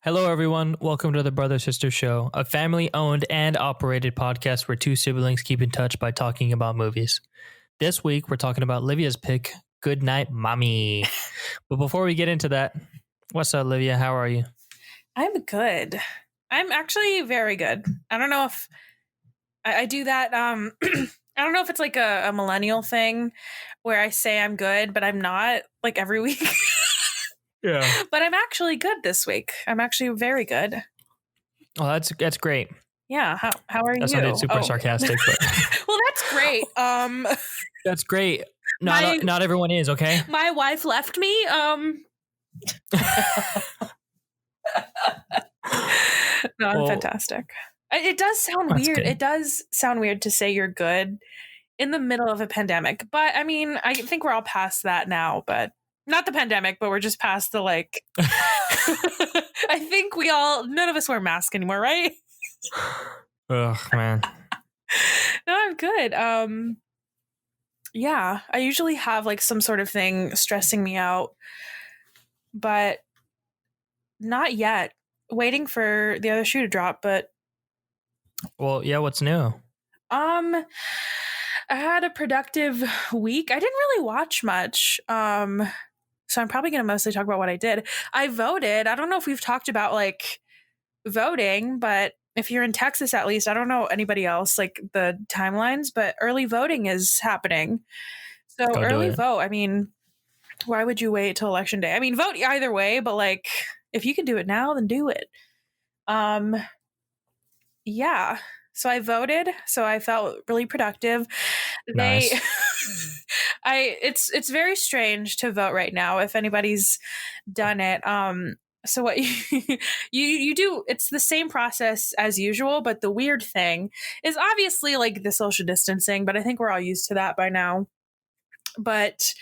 Hello, everyone. Welcome to the Brother Sister Show, a family-owned and operated podcast where two siblings keep in touch by talking about movies. This week, we're talking about Livia's pick, Goodnight Mommy. But before we get into that, what's up, Livia? How are you? I'm good. I'm actually very good. I don't know if I do that. I don't know if it's like a millennial thing where I say I'm good, but I'm not like every week. Yeah. But I'm actually good this week. I'm actually very good. Well, that's great. Yeah. How are you? That sounded super sarcastic, but well, that's great. that's great. Not everyone is, okay? My wife left me. No, I'm fantastic. It does sound weird. Good. It does sound weird to say you're good in the middle of a pandemic. But I mean, I think we're all past that now, but not the pandemic, but we're just past the like, I think none of us wear masks anymore, right? Ugh, man. No, I'm good. Yeah, I usually have like some sort of thing stressing me out, but not yet. Waiting for the other shoe to drop, but well, yeah, what's new? I had a productive week. I didn't really watch much. So I'm probably going to mostly talk about what I did. I voted. I don't know if we've talked about like voting, but if you're in Texas, at least, I don't know anybody else, like the timelines, but early voting is happening. So early vote. I mean, why would you wait till election day? I mean, vote either way, but like if you can do it now, then do it. Yeah. So I voted. So I felt really productive. Nice. It's very strange to vote right now if anybody's done it. So what you do, it's the same process as usual, but the weird thing is obviously like the social distancing, but I think we're all used to that by now. But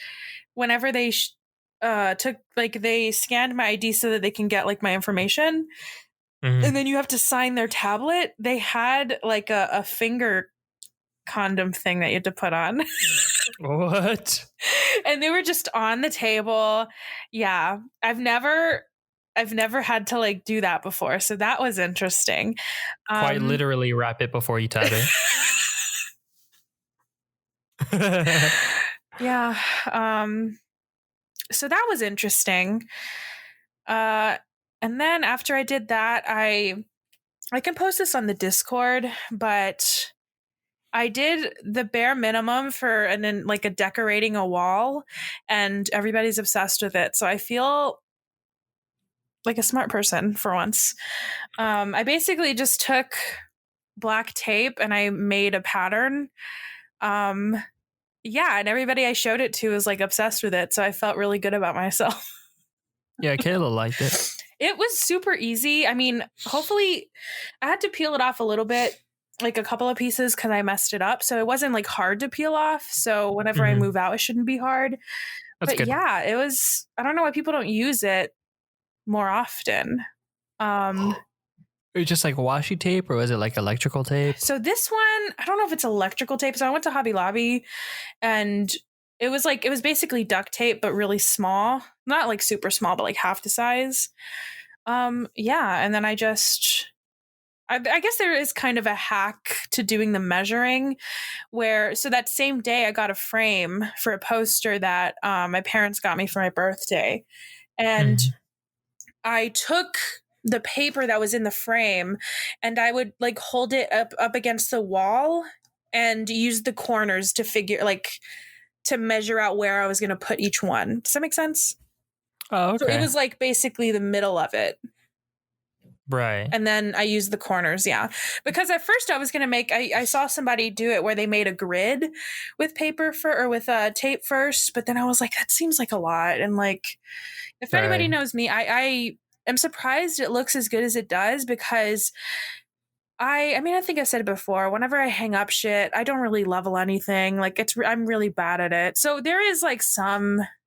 whenever they they scanned my ID so that they can get like my information, and then you have to sign their tablet, they had like a finger condom thing that you had to put on. What? And they were just on the table. Yeah. I've never had to like do that before. So that was interesting. Quite literally wrap it before you type it. Yeah. So that was interesting. And then after I did that, I can post this on the Discord, but I did the bare minimum for a decorating a wall, and everybody's obsessed with it. So I feel like a smart person for once. I basically just took black tape and I made a pattern. Yeah, and everybody I showed it to was like obsessed with it. So I felt really good about myself. Yeah, Kayla liked it. It was super easy. I mean, hopefully I had to peel it off a little bit, like a couple of pieces because I messed it up. So it wasn't like hard to peel off. So whenever I move out, it shouldn't be hard. That's but good. Yeah, it was, I don't know why people don't use it more often. It was just like washi tape, or was it like electrical tape? So this one, I don't know if it's electrical tape. So I went to Hobby Lobby and it was basically duct tape, but really small, not like super small, but like half the size. Yeah. And then I guess there is kind of a hack to doing the measuring so that same day I got a frame for a poster that my parents got me for my birthday. And I took the paper that was in the frame and I would like hold it up against the wall and use the corners to measure out where I was going to put each one. Does that make sense? Oh, okay. So it was like basically the middle of it. Right. And then I used the corners, yeah. Because at first I was going to I saw somebody do it where they made a grid with paper with tape first, but then I was like, that seems like a lot. And like, if anybody knows me, I am surprised it looks as good as it does because I mean, I think I've said it before. Whenever I hang up shit, I don't really level anything. Like I'm really bad at it. So there is like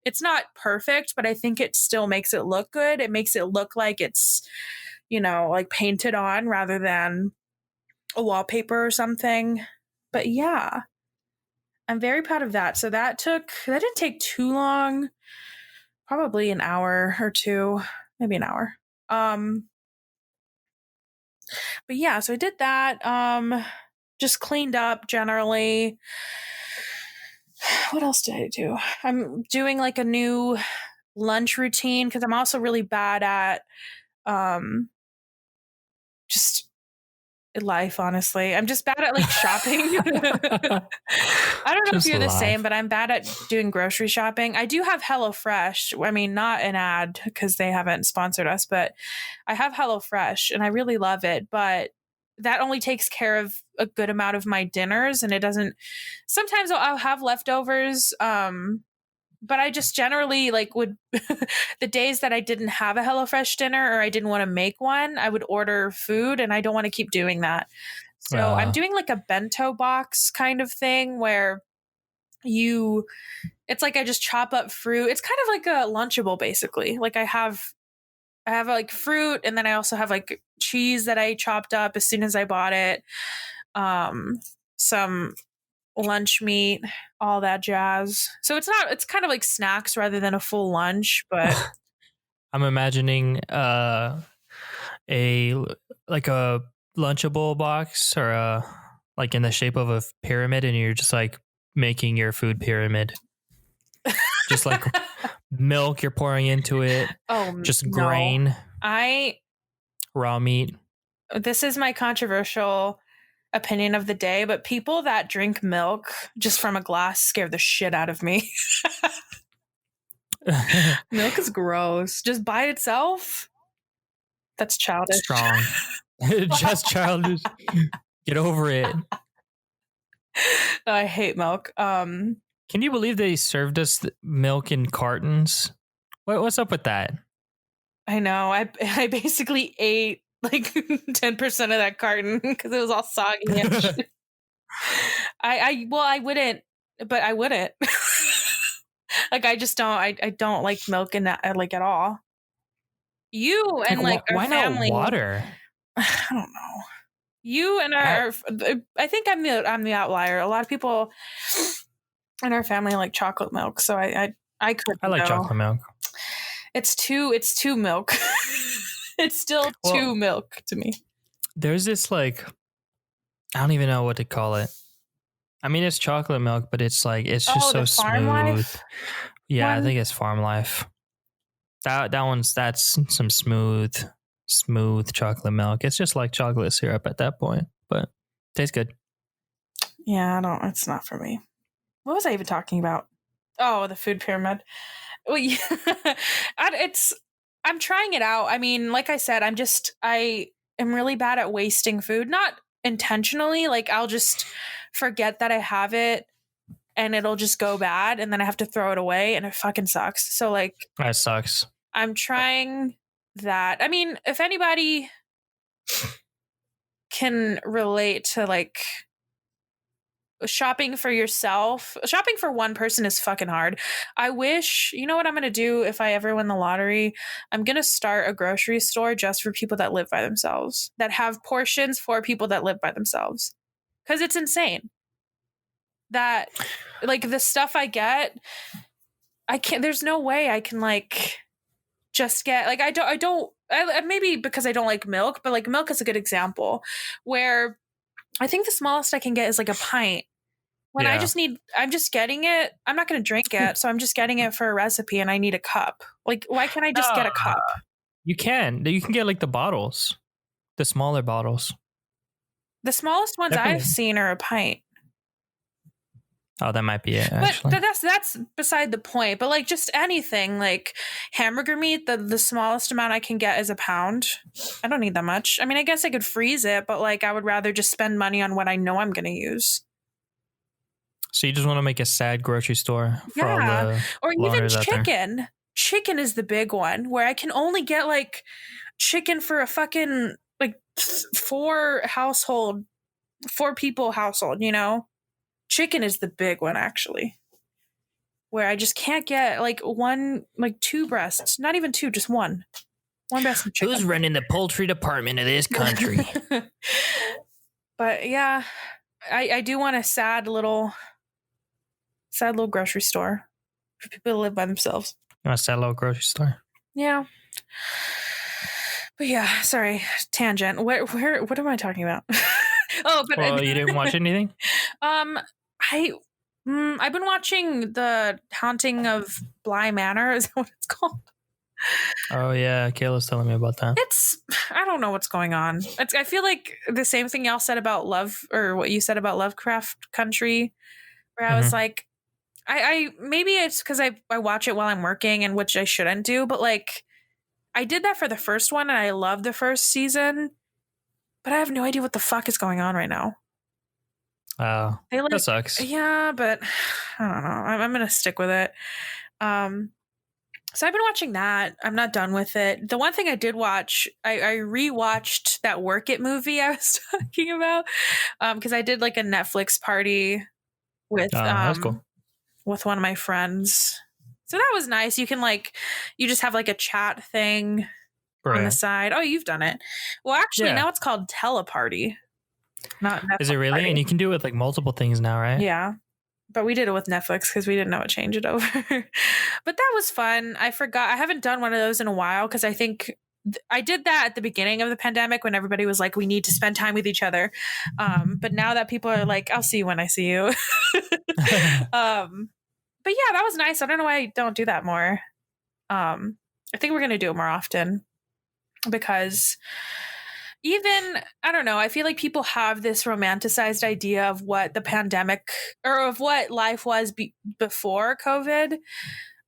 it's not perfect, but I think it still makes it look good. It makes it look like it's, like painted on rather than a wallpaper or something. But yeah, I'm very proud of that. So that didn't take too long, probably an hour or two, maybe an hour. But yeah, so I did that. Just cleaned up generally. What else did I do? I'm doing like a new lunch routine because I'm also really bad at just life, honestly. I'm just bad at like shopping. I don't know if Just you're the life. same, but I'm bad at doing grocery shopping. I do have HelloFresh. I mean, not an ad because they haven't sponsored us, but I have HelloFresh and I really love it. But that only takes care of a good amount of my dinners, and it doesn't. Sometimes I'll have leftovers. But I just generally like would the days that I didn't have a HelloFresh dinner or I didn't want to make one, I would order food, and I don't want to keep doing that. So I'm doing like a bento box kind of thing where it's like I just chop up fruit. It's kind of like a Lunchable basically. Like I have like fruit, and then I also have like cheese that I chopped up as soon as I bought it. Some lunch meat, all that jazz. So it's kind of like snacks rather than a full lunch, but I'm imagining a Lunchable box or like in the shape of a pyramid, and you're just like making your food pyramid. Just like milk you're pouring into it. Just grain. Raw meat. This is my controversial opinion of the day, but people that drink milk just from a glass scare the shit out of me. Milk is gross. Just by itself? That's childish. Strong. Just childish. Get over it. I hate milk. Can you believe they served us milk in cartons? What's up with that? I know. I basically ate like 10% of that carton because it was all soggy and shit. I wouldn't, but I wouldn't. Like I just don't. I don't like milk in that like at all. You and like our why family. not water? I don't know. You and our I think I'm the outlier. A lot of people in our family like chocolate milk, so I couldn't. I like chocolate milk. It's too milk. It's still too milk to me. There's this like, I don't even know what to call it. I mean, it's chocolate milk, but it's like it's just so smooth. Life yeah, I think it's Farm Life. That's some smooth chocolate milk. It's just like chocolate syrup at that point, but tastes good. Yeah, it's not for me. What was I even talking about? Oh, the food pyramid. Well, yeah. I'm trying it out. I mean, like I said, I am really bad at wasting food, not intentionally. Like I'll just forget that I have it and it'll just go bad and then I have to throw it away and it fucking sucks. So like that sucks. I'm trying that. I mean, if anybody can relate to like shopping for yourself, shopping for one person is fucking hard. I wish, you know what I'm going to do if I ever win the lottery? I'm going to start a grocery store just for people that live by themselves, that have portions for people that live by themselves. Because it's insane that like the stuff I get, there's no way I can like just get like, maybe because I don't like milk, but like milk is a good example where I think the smallest I can get is like a pint. When I'm just getting it, I'm not going to drink it. So I'm just getting it for a recipe and I need a cup. Like, why can't I just get a cup? You can get like the bottles, the smaller bottles. The smallest ones I've seen are a pint. Oh, that might be it, actually. But that's beside the point. But like just anything like hamburger meat, the smallest amount I can get is a pound. I don't need that much. I mean, I guess I could freeze it, but like I would rather just spend money on what I know I'm going to use. So you just want to make a sad grocery store for all the or even chicken. Chicken is the big one where I can only get like chicken for a fucking like 4 people household, you know? Chicken is the big one actually. Where I just can't get like 2 breasts, not even 2, just 1. 1 breast of chicken. Who's running the poultry department of this country? But yeah, I do want a sad little grocery store for people to live by themselves. You want a sad little grocery store? Yeah. But yeah, sorry, tangent. What am I talking about? Oh, but Well, you didn't watch anything? I I've been watching The Haunting of Bly Manor. Is that what it's called? Oh, yeah. Kayla's telling me about that. I don't know what's going on. I feel like the same thing y'all said about Love, or what you said about Lovecraft Country, where I was like, I maybe it's because I watch it while I'm working, and which I shouldn't do, but like I did that for the first one and I loved the first season, but I have no idea what the fuck is going on right now. Oh, that sucks. Yeah, but I don't know. I'm gonna stick with it. So I've been watching that. I'm not done with it. The one thing I did watch, I rewatched that Work It movie I was talking about, because I did like a Netflix party with That's cool. with one of my friends. So that was nice. You can you just have like a chat thing on the side. Oh, you've done it. Well, actually, now it's called Teleparty. Not Netflix. Is it really? Party. And you can do it with like multiple things now, right? Yeah. But we did it with Netflix because we didn't know what change it over. But that was fun. I forgot. I haven't done one of those in a while because I think I did that at the beginning of the pandemic when everybody was like, we need to spend time with each other. But now that people are like, I'll see you when I see you. But yeah, that was nice. I don't know why I don't do that more. I think we're going to do it more often because even, I don't know, I feel like people have this romanticized idea of what the pandemic or of what life was before COVID.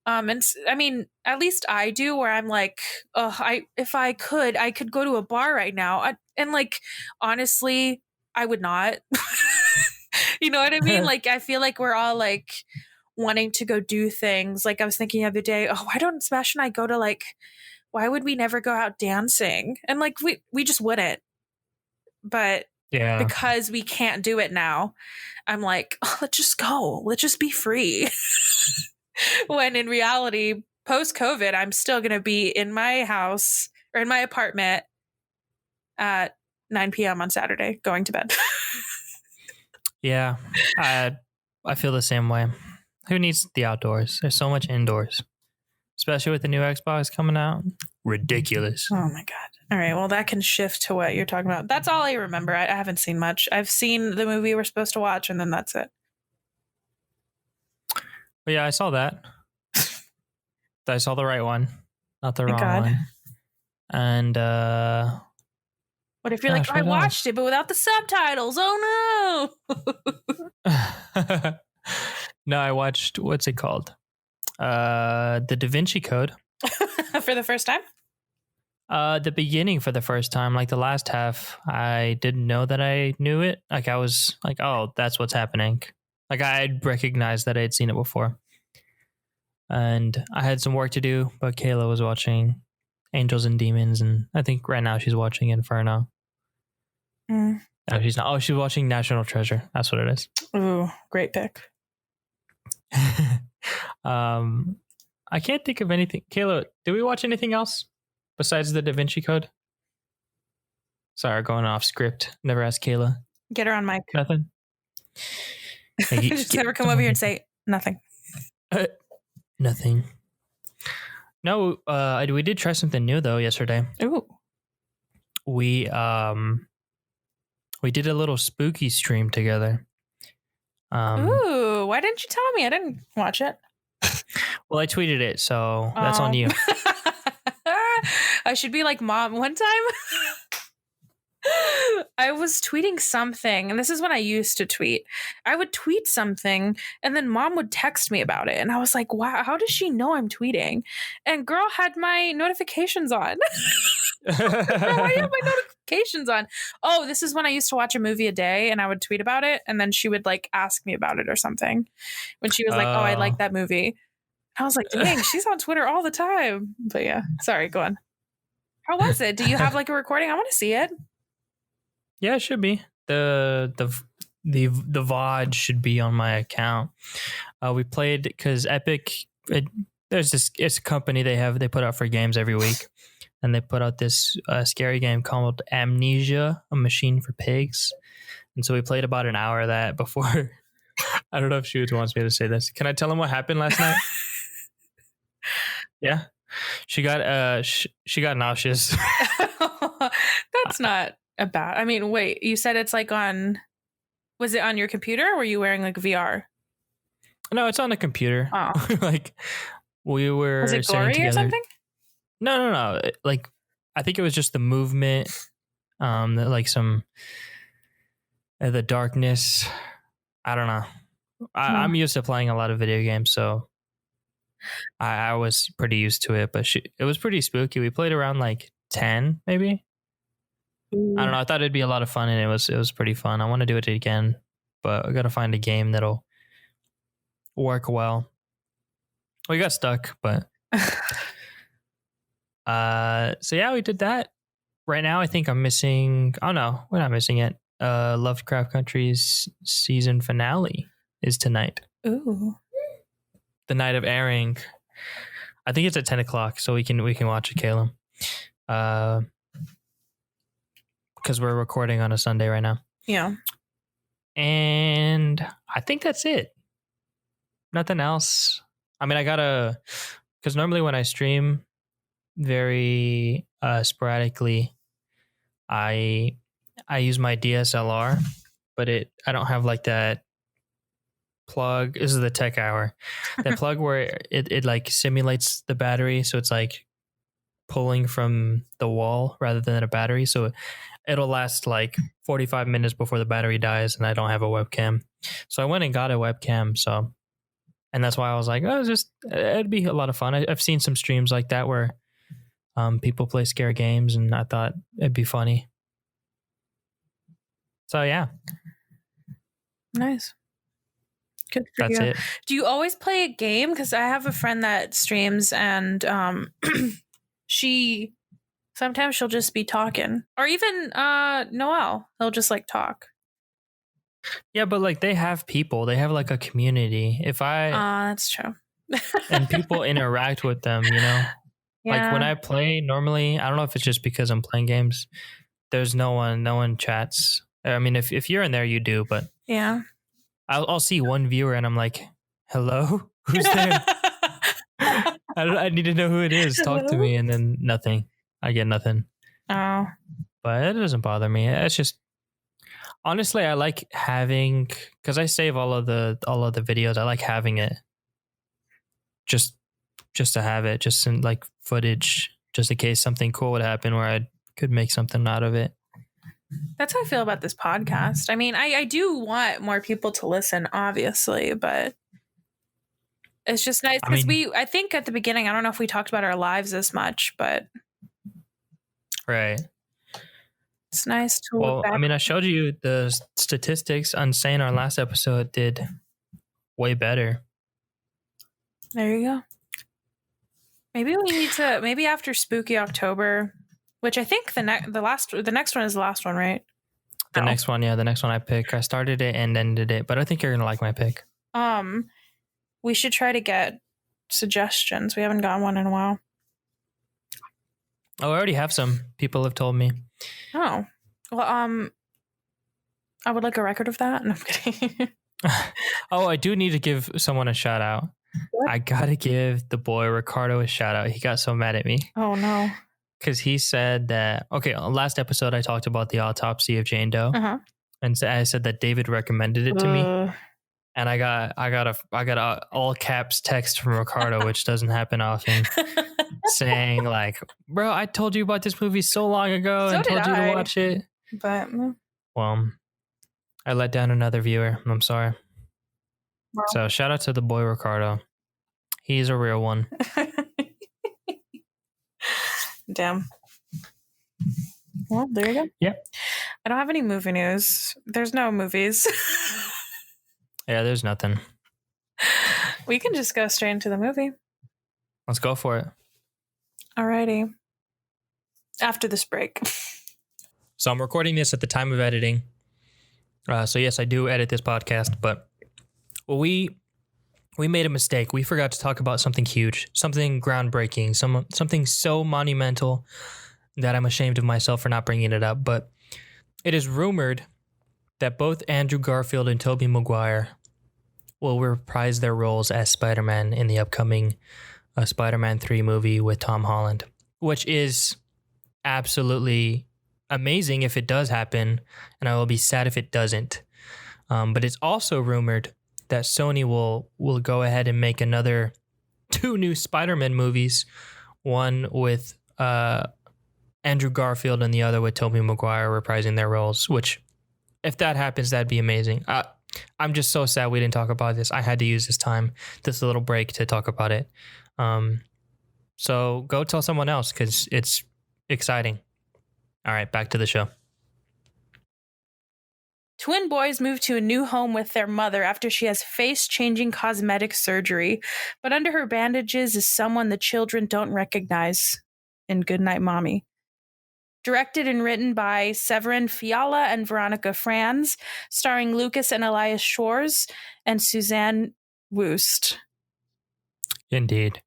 And I mean, at least I do, where I'm like, oh, if I could go to a bar right now. And like, honestly, I would not. You know what I mean? Like, I feel like we're all like wanting to go do things. Like I was thinking the other day, oh, why don't Smash and I go to like, why would we never go out dancing? And like, we just wouldn't. But yeah, because we can't do it now, I'm like, oh, let's just go. Let's just be free. When in reality, post-COVID, I'm still going to be in my house or in my apartment at 9 p.m. on Saturday, going to bed. Yeah, I feel the same way. Who needs the outdoors? There's so much indoors. Especially with the new Xbox coming out. Ridiculous. Oh my God. All right. Well, that can shift to what you're talking about. That's all I remember. I haven't seen much. I've seen the movie we're supposed to watch, and then that's it. But yeah, I saw that. I saw the right one, not the wrong one. And what if you're like, I watched it, but without the subtitles? Oh no. No, I watched, what's it called? The Da Vinci Code. For the first time? The beginning for the first time, like the last half, I didn't know that I knew it. Like I was like, oh, that's what's happening. Like I'd recognized that I had seen it before. And I had some work to do, but Kayla was watching Angels and Demons, and I think right now she's watching Inferno. No, she's not. Oh, she's watching National Treasure. That's what it is. Ooh, great pick. I can't think of anything. Kayla, did we watch anything else besides the Da Vinci Code? Sorry, going off script. Never asked Kayla. Get her on mic. Nothing. Just never come over here and say nothing. Nothing. No, we did try something new though yesterday. Ooh. We did a little spooky stream together. Ooh, why didn't you tell me? I didn't watch it. Well, I tweeted it, so that's on you. I should be like Mom. One time I was tweeting something, and this is when I used to tweet. I would tweet something, and then Mom would text me about it, and I was like, wow, how does she know I'm tweeting? And girl had my notifications on. Girl, why do you have my notifications on? Oh, this is when I used to watch a movie a day, and I would tweet about it, and then she would like ask me about it or something. When she was like, oh, I like that movie. I was like, dang, she's on Twitter all the time. But yeah, sorry, go on. How was it? Do you have like a recording? I want to see it. Yeah, it should be. The VOD should be on my account. We played because Epic, it's a company they put out for games every week. And they put out this scary game called Amnesia, a Machine for Pigs. And so we played about an hour of that before. I don't know if Shoots wants me to say this. Can I tell him what happened last night? Yeah. She got she got nauseous. That's not a bad. I mean, wait, you said it's like on. Was it on your computer or were you wearing like VR? No, it's on the computer. Oh. Like we were Was it sitting gory together. or something? No. Like I think it was just the movement, like some the darkness. I don't know. I'm used to playing a lot of video games, so I was pretty used to it. But it was pretty spooky. We played around like 10, maybe. I don't know. I thought it'd be a lot of fun, and it was pretty fun. I want to do it again, but I got to find a game that'll work well. We got stuck, but so yeah, we did that. Right now, I think I'm missing. Oh no, we're not missing it. Lovecraft Country's season finale is tonight. Ooh, the night of airing. I think it's at 10 o'clock, so we can watch it, Caleb. Because we're recording on a Sunday right now. Yeah. And I think that's it. Nothing else. I mean, because normally when I stream very sporadically, I use my DSLR, but I don't have like that plug. This is the tech hour. That plug where it like simulates the battery, so it's like pulling from the wall rather than a battery. So it'll last like 45 minutes before the battery dies, and I don't have a webcam. So I went and got a webcam. And that's why I was like, oh, it'd be a lot of fun. I've seen some streams like that where people play scare games, and I thought it'd be funny. So yeah. Nice. Good for That's you. it. Do you always play a game? Because I have a friend that streams, and sometimes she'll just be talking, or even Noel, he'll just like talk. Yeah, but like they have people, they have like a community. That's true. And people interact with them, you know. Yeah. Like when I play normally, I don't know if it's just because I'm playing games. There's no one chats. I mean, if you're in there, you do, but yeah, I'll see one viewer and I'm like, hello, who's there? I need to know who it is. Talk to me, and then nothing. I get nothing. Oh, but it doesn't bother me. It's just honestly, I like having, because I save all of the videos. I like having it just to have it, just in like footage, just in case something cool would happen where I could make something out of it. That's how I feel about this podcast. I mean, I do want more people to listen, obviously, but it's just nice because I think at the beginning, I don't know if we talked about our lives as much, but right. It's nice to look back. I mean, I showed you the statistics on saying our last episode did way better. There you go. Maybe we need to, maybe after Spooky October, which I think the next one is the last one, right? The next one I pick. I started it and ended it, but I think you're gonna like my pick. We should try to get suggestions. We haven't gotten one in a while. Oh, I already have some. People have told me. Oh, well, I would like a record of that. No, I'm kidding. Oh, I do need to give someone a shout out. What? I gotta give the boy Ricardo a shout out. He got so mad at me. Oh no. Because he said that, okay, last episode I talked about the autopsy of Jane Doe. Uh-huh. And so I said that David recommended it to me. And I got a all caps text from Ricardo, which doesn't happen often, saying like, bro, I told you about this movie so long ago and told you to watch it. But well, I let down another viewer. I'm sorry. Wow. So shout out to the boy Ricardo. He's a real one. Damn. Well, there you go. Yeah. I don't have any movie news. There's no movies. Yeah, there's nothing. We can just go straight into the movie. Let's go for it. Alrighty. After this break. So I'm recording this at the time of editing. So yes, I do edit this podcast, but we made a mistake. We forgot to talk about something huge, something groundbreaking, something so monumental that I'm ashamed of myself for not bringing it up. But it is rumored that both Andrew Garfield and Tobey Maguire will reprise their roles as Spider-Man in the upcoming a Spider-Man 3 movie with Tom Holland, which is absolutely amazing if it does happen, and I will be sad if it doesn't. But it's also rumored that Sony will go ahead and make another 2 new Spider-Man movies, one with Andrew Garfield and the other with Tobey Maguire reprising their roles, which if that happens, that'd be amazing. I'm just so sad we didn't talk about this. I had to use this little break to talk about it. So go tell someone else because it's exciting. All right, back to the show. Twin boys move to a new home with their mother after she has face-changing cosmetic surgery. But under her bandages is someone the children don't recognize in Goodnight Mommy. Directed and written by Severin Fiala and Veronica Franz, starring Lucas and Elias Shores and Suzanne Woost. Indeed.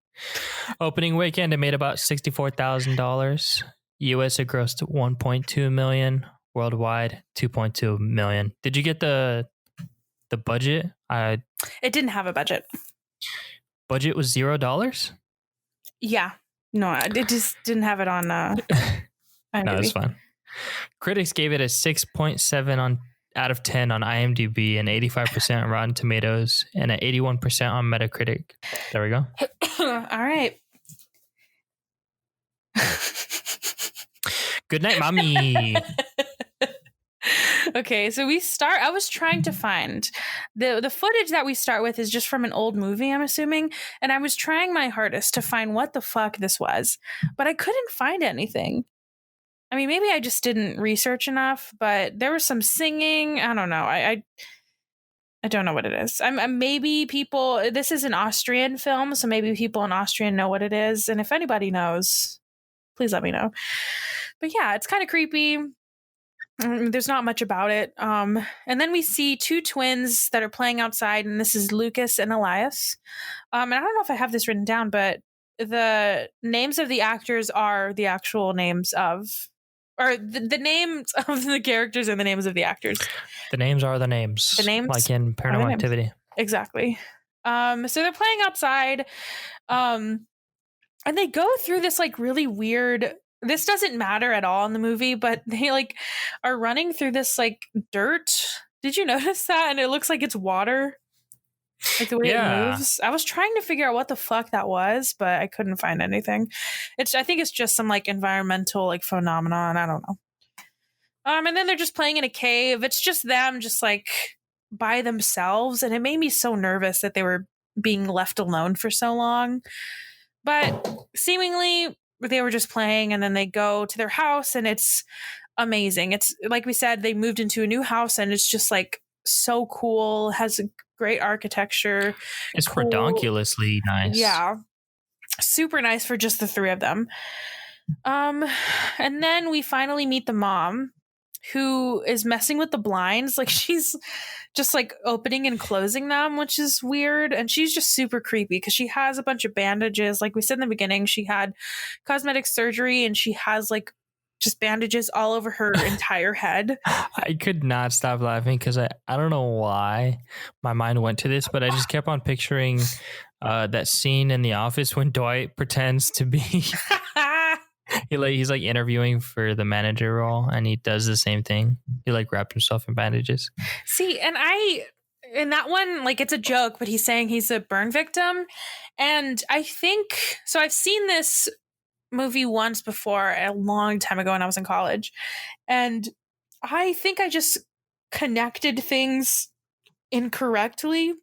Opening weekend, it made about $64,000. US, it grossed $1.2 million. Worldwide, $2.2 million. Did you get the budget? It didn't have a budget. Budget was $0? Yeah. No, it just didn't have it on No, that's fine. Critics gave it a 6.7 out of 10 on IMDb and 85% on Rotten Tomatoes and an 81% on Metacritic. There we go. All right. Goodnight Mommy. Okay, so I was trying to find the footage that we start with is just from an old movie, I'm assuming, and I was trying my hardest to find what the fuck this was, but I couldn't find anything. I mean, maybe I just didn't research enough, but there was some singing. I don't know. I don't know what it is. Maybe this is an Austrian film, so maybe people in Austrian know what it is, and if anybody knows, please let me know. But yeah, it's kind of creepy. There's not much about it. And then we see 2 twins that are playing outside, and this is Lucas and Elias. And I don't know if I have this written down, but the names of the actors are the actual names of, or the names of the characters and the names of the actors. The names are the names. The names, like in Paranormal Activity. Exactly. So they're playing outside, and they go through this like really weird. This doesn't matter at all in the movie, but they like are running through this like dirt. Did you notice that? And it looks like it's water, like the way it moves. I was trying to figure out what the fuck that was, but I couldn't find anything. I think it's just some like environmental like phenomenon. I don't know. And then they're just playing in a cave. It's just them, just like by themselves, and it made me so nervous that they were being left alone for so long. But seemingly they were just playing, and then they go to their house, and it's amazing. It's like we said, they moved into a new house, and it's just like so cool. It has a great architecture. It's cool. Redonkulously nice. Yeah. Super nice for just the 3 of them. And then we finally meet the mom, who is messing with the blinds. Like she's just like opening and closing them, which is weird. And she's just super creepy because she has a bunch of bandages. Like we said in the beginning, she had cosmetic surgery and she has like just bandages all over her entire head. I could not stop laughing because I don't know why my mind went to this, but I just kept on picturing that scene in The Office when Dwight pretends to be he's like interviewing for the manager role, and he does the same thing. He like wrapped himself in bandages. See, and in that one, like it's a joke, but he's saying he's a burn victim. And I think, so I've seen this movie once before a long time ago when I was in college. And I think I just connected things incorrectly.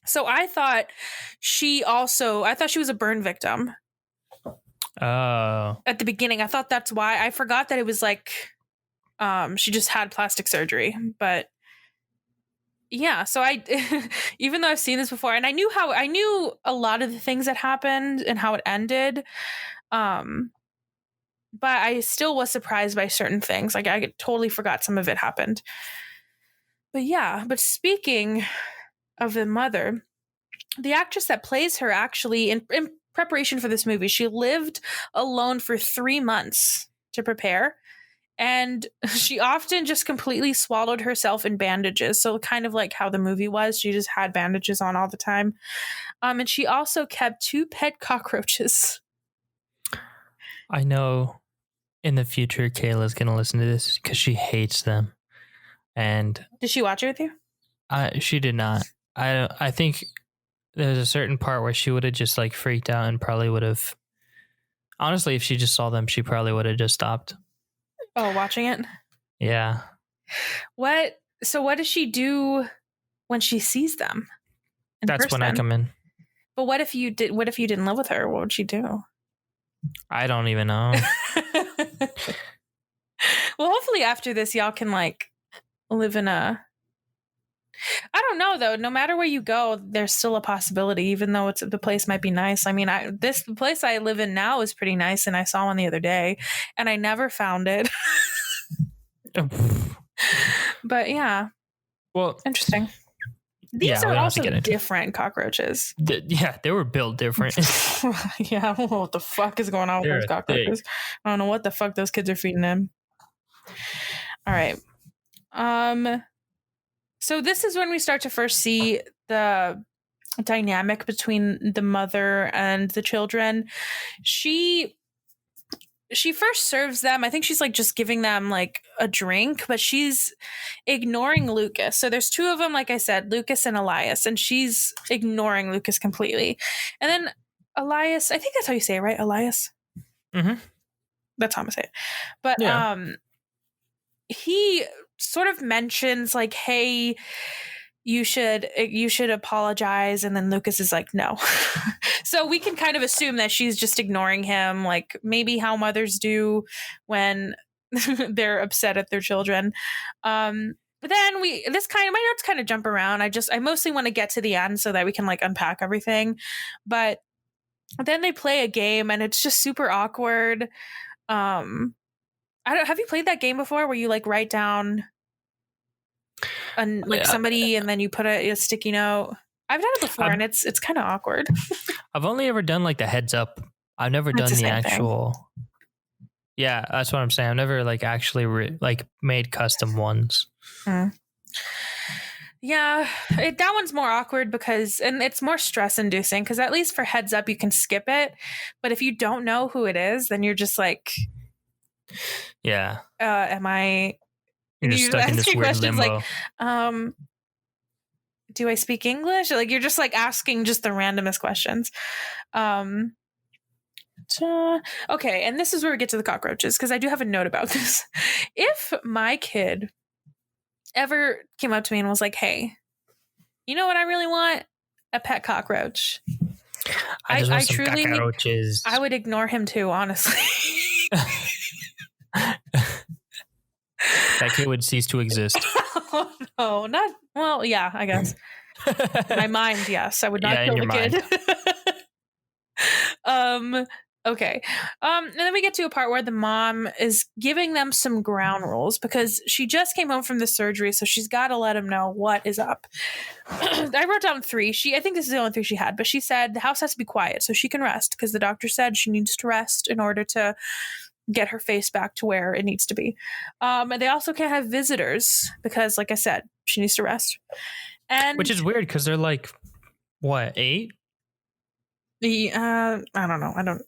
So I thought she was a burn victim. Oh. At the beginning, I thought that's why. I forgot that it was like she just had plastic surgery. But yeah, so I even though I've seen this before, and I knew a lot of the things that happened and how it ended, but I still was surprised by certain things. Like I totally forgot some of it happened. But yeah, but speaking of the mother, the actress that plays her actually in preparation for this movie, she lived alone for 3 months to prepare. And she often just completely swallowed herself in bandages. So kind of like how the movie was. She just had bandages on all the time. And she also kept 2 pet cockroaches. I know in the future Kayla's going to listen to this because she hates them. And Did she watch it with you? she did not. I think there's a certain part where she would have just like freaked out and probably would have. Honestly, if she just saw them, she probably would have just stopped. Oh, watching it? Yeah. So what does she do when she sees them? That's when I come in. But what if you didn't live with her? What would she do? I don't even know. Well, hopefully after this, y'all can like live in a. I don't know though. No matter where you go, there's still a possibility, even though the place might be nice. I mean, the place I live in now is pretty nice, and I saw one the other day, and I never found it. But yeah. Well, interesting. These are also different cockroaches. They were built different. Yeah, I don't know what the fuck is going on with those cockroaches. I don't know what the fuck those kids are feeding them. All right. So this is when we start to first see the dynamic between the mother and the children. She first serves them. I think she's like just giving them like a drink, but she's ignoring Lucas. So there's 2 of them, like I said, Lucas and Elias, and she's ignoring Lucas completely. And then Elias, I think that's how you say it, right? Elias? Mm-hmm. That's how I'm gonna say it. But he sort of mentions like, hey, you should apologize, and then Lucas is like, no. So we can kind of assume that she's just ignoring him, like maybe how mothers do when they're upset at their children. But then my notes kind of jump around. I mostly want to get to the end so that we can like unpack everything. But then they play a game and it's just super awkward. Have you played that game before where you like write down somebody and then you put a sticky note? I've done it before and it's kind of awkward. I've only ever done like the heads up. I've never done the actual thing. Yeah, that's what I'm saying. I've never like actually made custom ones. Yeah, that one's more awkward and it's more stress inducing because at least for heads up you can skip it, but if you don't know who it is, then you're just like, yeah, you're just stuck in this weird limbo. Like, do I speak English? Like you're just like asking just the randomest questions. Okay, and this is where we get to the cockroaches because I do have a note about this. If my kid ever came up to me and was like, hey, you know what I really want? A pet cockroach. I truly cockroaches. I would ignore him too, honestly. That kid would cease to exist. Oh, no, not well, yeah, I guess. My mind, yes. I would not kill the kid. Okay. And then we get to a part where the mom is giving them some ground rules because she just came home from the surgery, so she's got to let them know what is up. I wrote down 3. I think this is the only 3 she had, but she said the house has to be quiet so she can rest because the doctor said she needs to rest in order to get her face back to where it needs to be. And they also can't have visitors because, like I said, she needs to rest. And which is weird because they're like, what, 8? I don't know.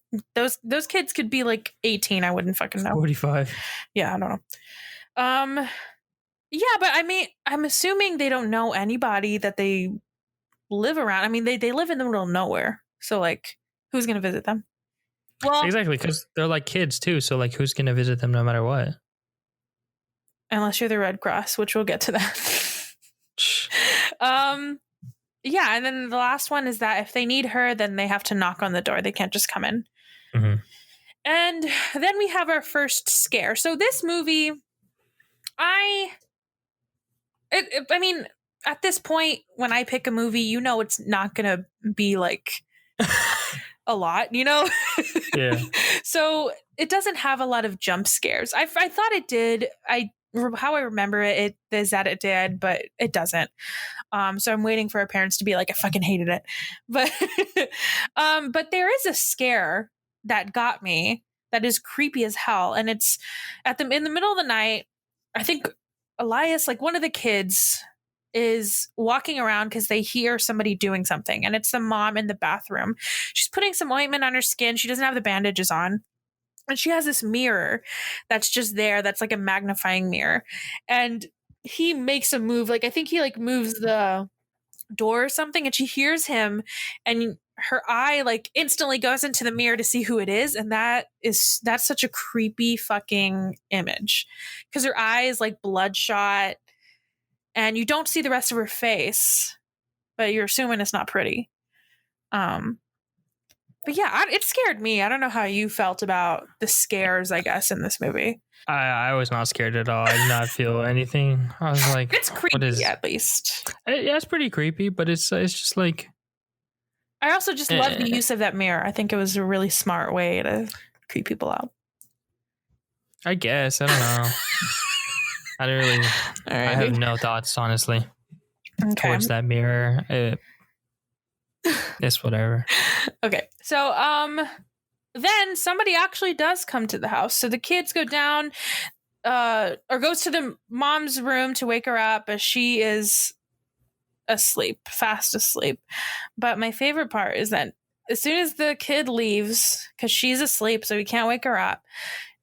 Those kids could be like 18. I wouldn't fucking know. 45. Yeah, I don't know. Yeah, but I mean, I'm assuming they don't know anybody that they live around. I mean, they live in the middle of nowhere. So like, who's gonna visit them? Well, exactly, because they're like kids too. So like, who's gonna visit them no matter what? Unless you're the Red Cross, which we'll get to that. Yeah, and then the last one is that if they need her, then they have to knock on the door. They can't just come in. Mm-hmm. And then we have our first scare. So this movie, I mean, at this point, when I pick a movie, you know it's not going to be like a lot, you know? Yeah. So it doesn't have a lot of jump scares. I thought it did. How I remember it is that it did, but it doesn't. So I'm waiting for our parents to be like, I fucking hated it. But but there is a scare that got me that is creepy as hell. And it's in the middle of the night. I think Elias, like one of the kids, is walking around because they hear somebody doing something, and it's the mom in the bathroom. She's putting some ointment on her skin. She doesn't have the bandages on. And she has this mirror that's just there. That's like a magnifying mirror. And he makes a move. Like, I think he like moves the door or something, and she hears him, and her eye like instantly goes into the mirror to see who it is. And that's such a creepy fucking image, because her eye is like bloodshot and you don't see the rest of her face, but you're assuming it's not pretty. But yeah, it scared me. I don't know how you felt about the scares, I guess, in this movie. I was not scared at all. I did not feel anything. I was like, it's creepy at least. Yeah, it's pretty creepy, but it's just like. I also just love the use of that mirror. I think it was a really smart way to creep people out. I guess. I don't know. I don't really. I have no thoughts, honestly, towards that mirror. It's whatever. Okay. So, then somebody actually does come to the house. So the kids go down, or goes to the mom's room to wake her up, as she is asleep, fast asleep. But my favorite part is that as soon as the kid leaves, because she's asleep, so we can't wake her up,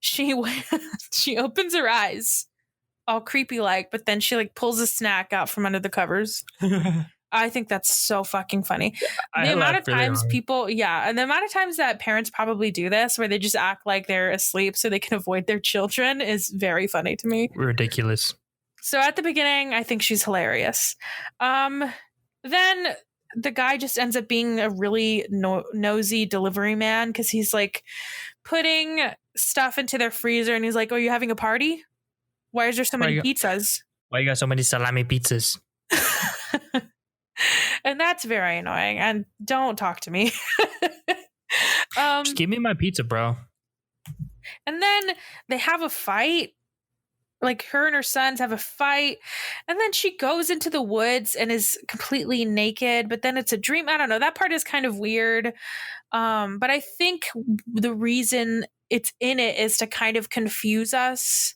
she opens her eyes, all creepy like, but then she like pulls a snack out from under the covers. I think that's so fucking funny. The amount of times and the amount of times that parents probably do this, where they just act like they're asleep so they can avoid their children, is very funny to me. Ridiculous. So at the beginning, I think she's hilarious. Then the guy just ends up being a really nosy delivery man, because he's like putting stuff into their freezer, and he's like, "Oh, you having a party? Why is there so many pizzas? Why you got so many salami pizzas?" And that's very annoying. And don't talk to me. Just give me my pizza, bro. And then they have a fight. Like, her and her sons have a fight. And then she goes into the woods and is completely naked. But then it's a dream. I don't know. That part is kind of weird. But I think the reason it's in it is to kind of confuse us.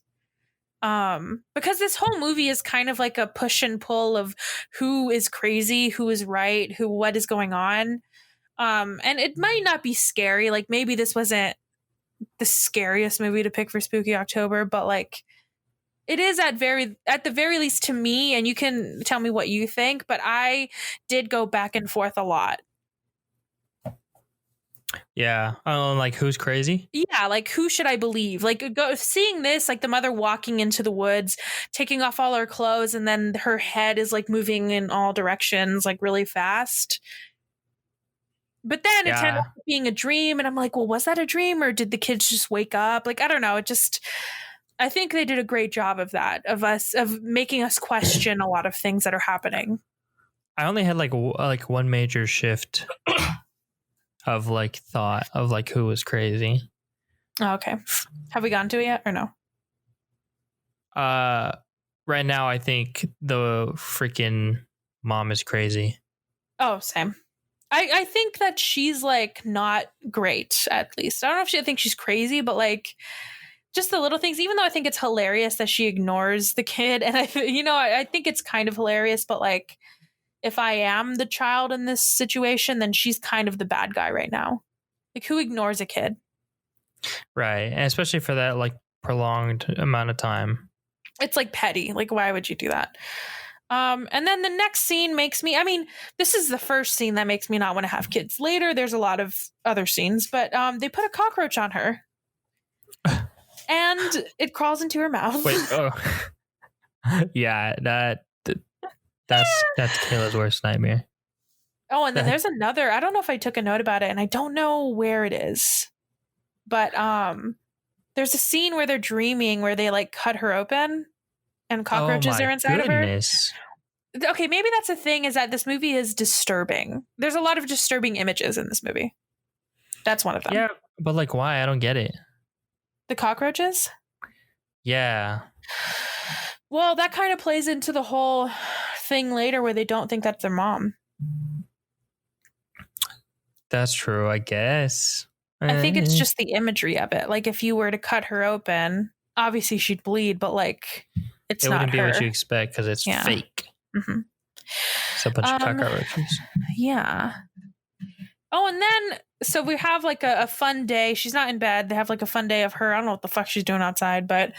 Because this whole movie is kind of like a push and pull of who is crazy, who is right, what is going on. And it might not be scary. Like, maybe this wasn't the scariest movie to pick for Spooky October, but like, it is at the very least to me, and you can tell me what you think, but I did go back and forth a lot. Yeah. Like, who's crazy? Yeah, like, who should I believe? Like, seeing this, like the mother walking into the woods, taking off all her clothes, and then her head is like moving in all directions, like really fast. But then it turned out being a dream, and I'm like, well, was that a dream, or did the kids just wake up? Like, I don't know. I think they did a great job of that, of making us question a lot of things that are happening. I only had like one major shift of like thought of like who was crazy. Oh, okay. Have we gotten to it yet or no? Right now I think the freaking mom is crazy. Oh, same. I think that she's like not great, at least. I don't know if I think she's crazy, but like just the little things, even though I think it's hilarious that she ignores the kid. And I think it's kind of hilarious, but like, if I am the child in this situation, then she's kind of the bad guy right now. Like, who ignores a kid? Right. And especially for that like prolonged amount of time. It's like petty. Like, why would you do that? And then the next scene makes me, this is the first scene that makes me not want to have kids. Later, there's a lot of other scenes, but they put a cockroach on her. And it crawls into her mouth. Wait, oh. Yeah, that's Kayla's worst nightmare. Oh, and then there's another, I don't know if I took a note about it, and I don't know where it is. But there's a scene where they're dreaming, where they like cut her open and cockroaches are inside of her. Okay, maybe that's the thing, is that this movie is disturbing. There's a lot of disturbing images in this movie. That's one of them. Yeah, but like, why? I don't get it. The cockroaches? Yeah. Well, that kind of plays into the whole thing later where they don't think that's their mom. That's true, I guess. I think it's just the imagery of it. Like if you were to cut her open, obviously she'd bleed, but like it's it not wouldn't be her. what you expect because it's fake. Mm-hmm. It's a bunch of cockroaches. Yeah. Oh, and then so we have like a fun day. She's not in bed. They have like a fun day of her. I don't know what the fuck she's doing outside, but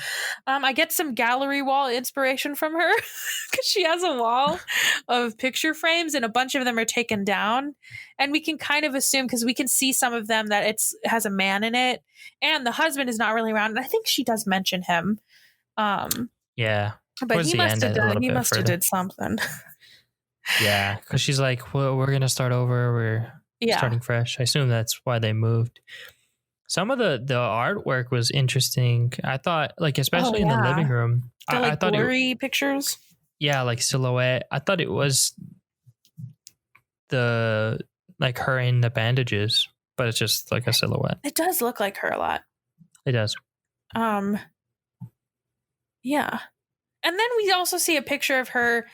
I get some gallery wall inspiration from her because she has a wall of picture frames and a bunch of them are taken down. And we can kind of assume because we can see some of them that it has a man in it, and the husband is not really around. And I think she does mention him. Yeah, but he must have done. He must have did something. Yeah, because she's like, well, we're gonna start over. We're starting fresh. I assume that's why they moved. Some of the artwork was interesting. I thought, like, especially in the living room, I thought blurry pictures. Yeah, like silhouette. I thought it was the like her in the bandages, but it's just like a silhouette. It does look like her a lot. It does. Yeah, and then we also see a picture of her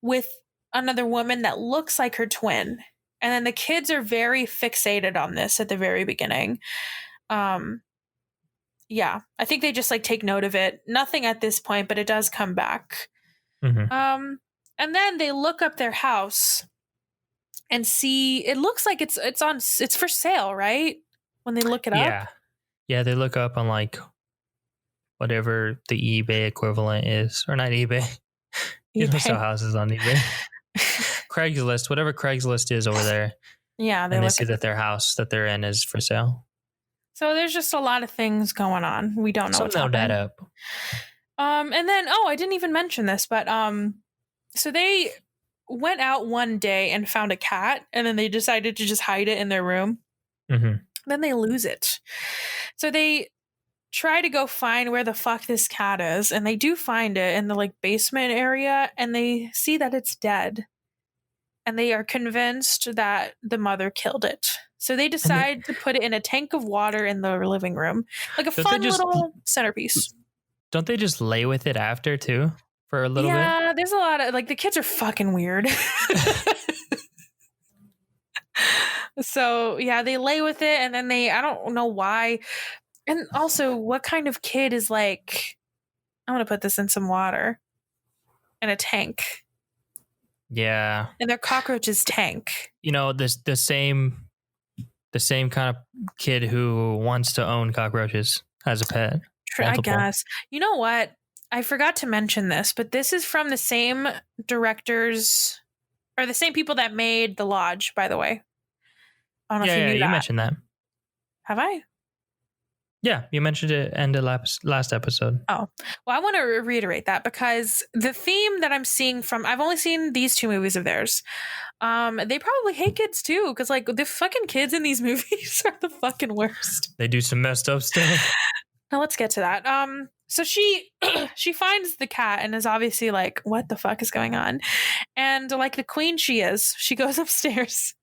with another woman that looks like her twin. And then the kids are very fixated on this at the very beginning. Yeah, I think they just like take note of it. Nothing at this point, but it does come back. Mm-hmm. And then they look up their house and see it looks like it's for sale, right? When they look it up. Yeah, they look up on like whatever the eBay equivalent is, or not eBay. You don't sell houses on eBay. Craigslist, whatever Craigslist is over there. Yeah, and they see that their house that they're in is for sale. So there's just a lot of things going on. We don't know what's happening. That up. And then I didn't even mention this, but so they went out one day and found a cat, and then they decided to just hide it in their room. Mm-hmm. Then they lose it. So they try to go find where the fuck this cat is, and they do find it in the like basement area, and they see that it's dead. And they are convinced that the mother killed it. So they decide to put it in a tank of water in the living room. Like a fun little centerpiece. Don't they just lay with it after too? For a little bit? Yeah, there's a lot of like the kids are fucking weird. So yeah, they lay with it and then I don't know why. And also, what kind of kid is like, I'm gonna put this in some water in a tank. Yeah. And their cockroaches tank. You know, the same kind of kid who wants to own cockroaches as a pet. I guess. You know what? I forgot to mention this, but this is from the same directors or the same people that made The Lodge, by the way. I don't know if you knew that. You mentioned that. Have I? Yeah, you mentioned it in the last episode. Oh, well, I want to reiterate that because the theme that I'm seeing I've only seen these two movies of theirs. They probably hate kids too, because like the fucking kids in these movies are the fucking worst. They do some messed up stuff. Now let's get to that. So she finds the cat and is obviously like, what the fuck is going on? And like the queen she is, she goes upstairs,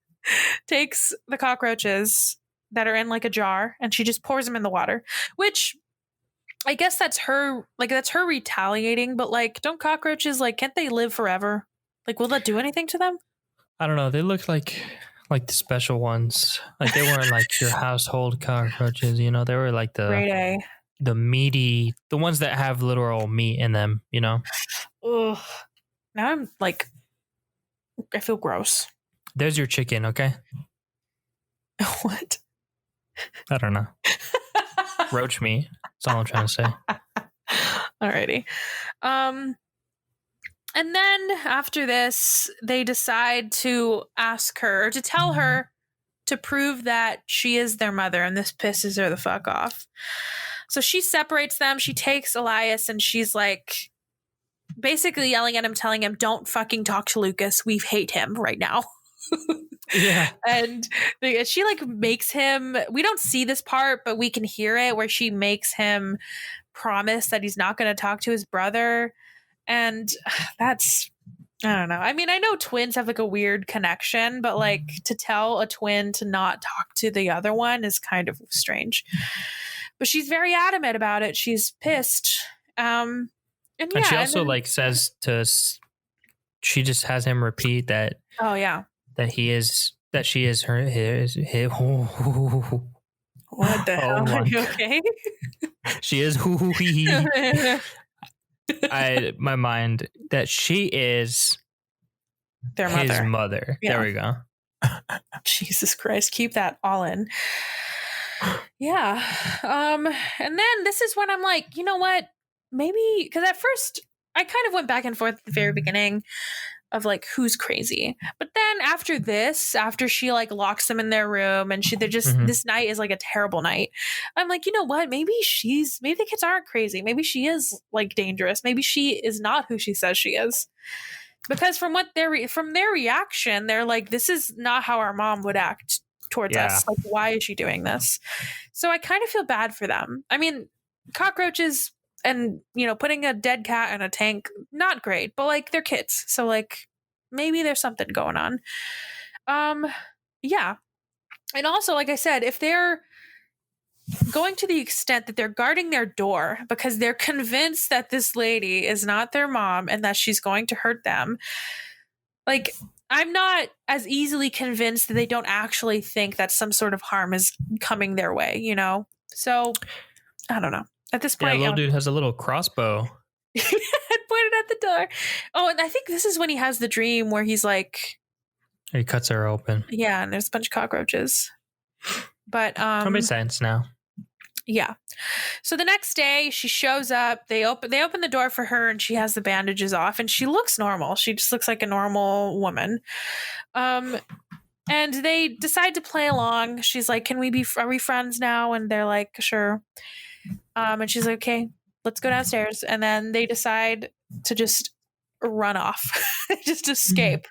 takes the cockroaches that are in like a jar, and she just pours them in the water, which I guess that's her retaliating, but like, don't cockroaches, like, can't they live forever? Like, will that do anything to them? I don't know. They look like the special ones. Like they weren't like your household cockroaches, you know, they were like the meaty, the ones that have literal meat in them, you know? Ugh. Now I'm like, I feel gross. There's your chicken, okay? What? I don't know. Roach meat. That's all I'm trying to say. Alrighty. And then after this, they decide to ask her, or to tell her to prove that she is their mother, and this pisses her the fuck off. So she separates them. She takes Elias, and she's like basically yelling at him, telling him, don't fucking talk to Lucas. We hate him right now. Yeah. And she like makes him, we don't see this part, but we can hear it, where she makes him promise that he's not going to talk to his brother. And that's, I don't know. I mean, I know twins have like a weird connection, but like to tell a twin to not talk to the other one is kind of strange. But she's very adamant about it. She's pissed. And she also like says she just has him repeat that. Oh yeah. That she is her. What the Oh hell? Are my you God. okay? She is hoo hoo hee hee. My mind that she is Their his mother. mother. Yeah. There we go. Jesus Christ, keep that all in. Yeah. And then this is when I'm like, you know what? Maybe because at first I kind of went back and forth at the very beginning of like who's crazy. But then after she like locks them in their room and they're just this night is like a terrible night. I'm like, you know what? Maybe the kids aren't crazy. Maybe she is like dangerous. Maybe she is not who she says she is. Because from their reaction, they're like, this is not how our mom would act towards us. Like, why is she doing this? So I kind of feel bad for them. I mean, cockroaches and, putting a dead cat in a tank, not great, but like they're kids. So like maybe there's something going on. Yeah. And also, like I said, if they're going to the extent that they're guarding their door because they're convinced that this lady is not their mom and that she's going to hurt them, like I'm not as easily convinced that they don't actually think that some sort of harm is coming their way, So I don't know. At this point, little dude has a little crossbow. pointed at the door. Oh, and I think this is when he has the dream where he's like, he cuts her open. Yeah, and there's a bunch of cockroaches. But that makes sense now. Yeah. So the next day she shows up, they open the door for her and she has the bandages off and she looks normal. She just looks like a normal woman. And they decide to play along. She's like, are we friends now? And they're like, sure. And she's like, okay, let's go downstairs. And then they decide to just run off, just escape.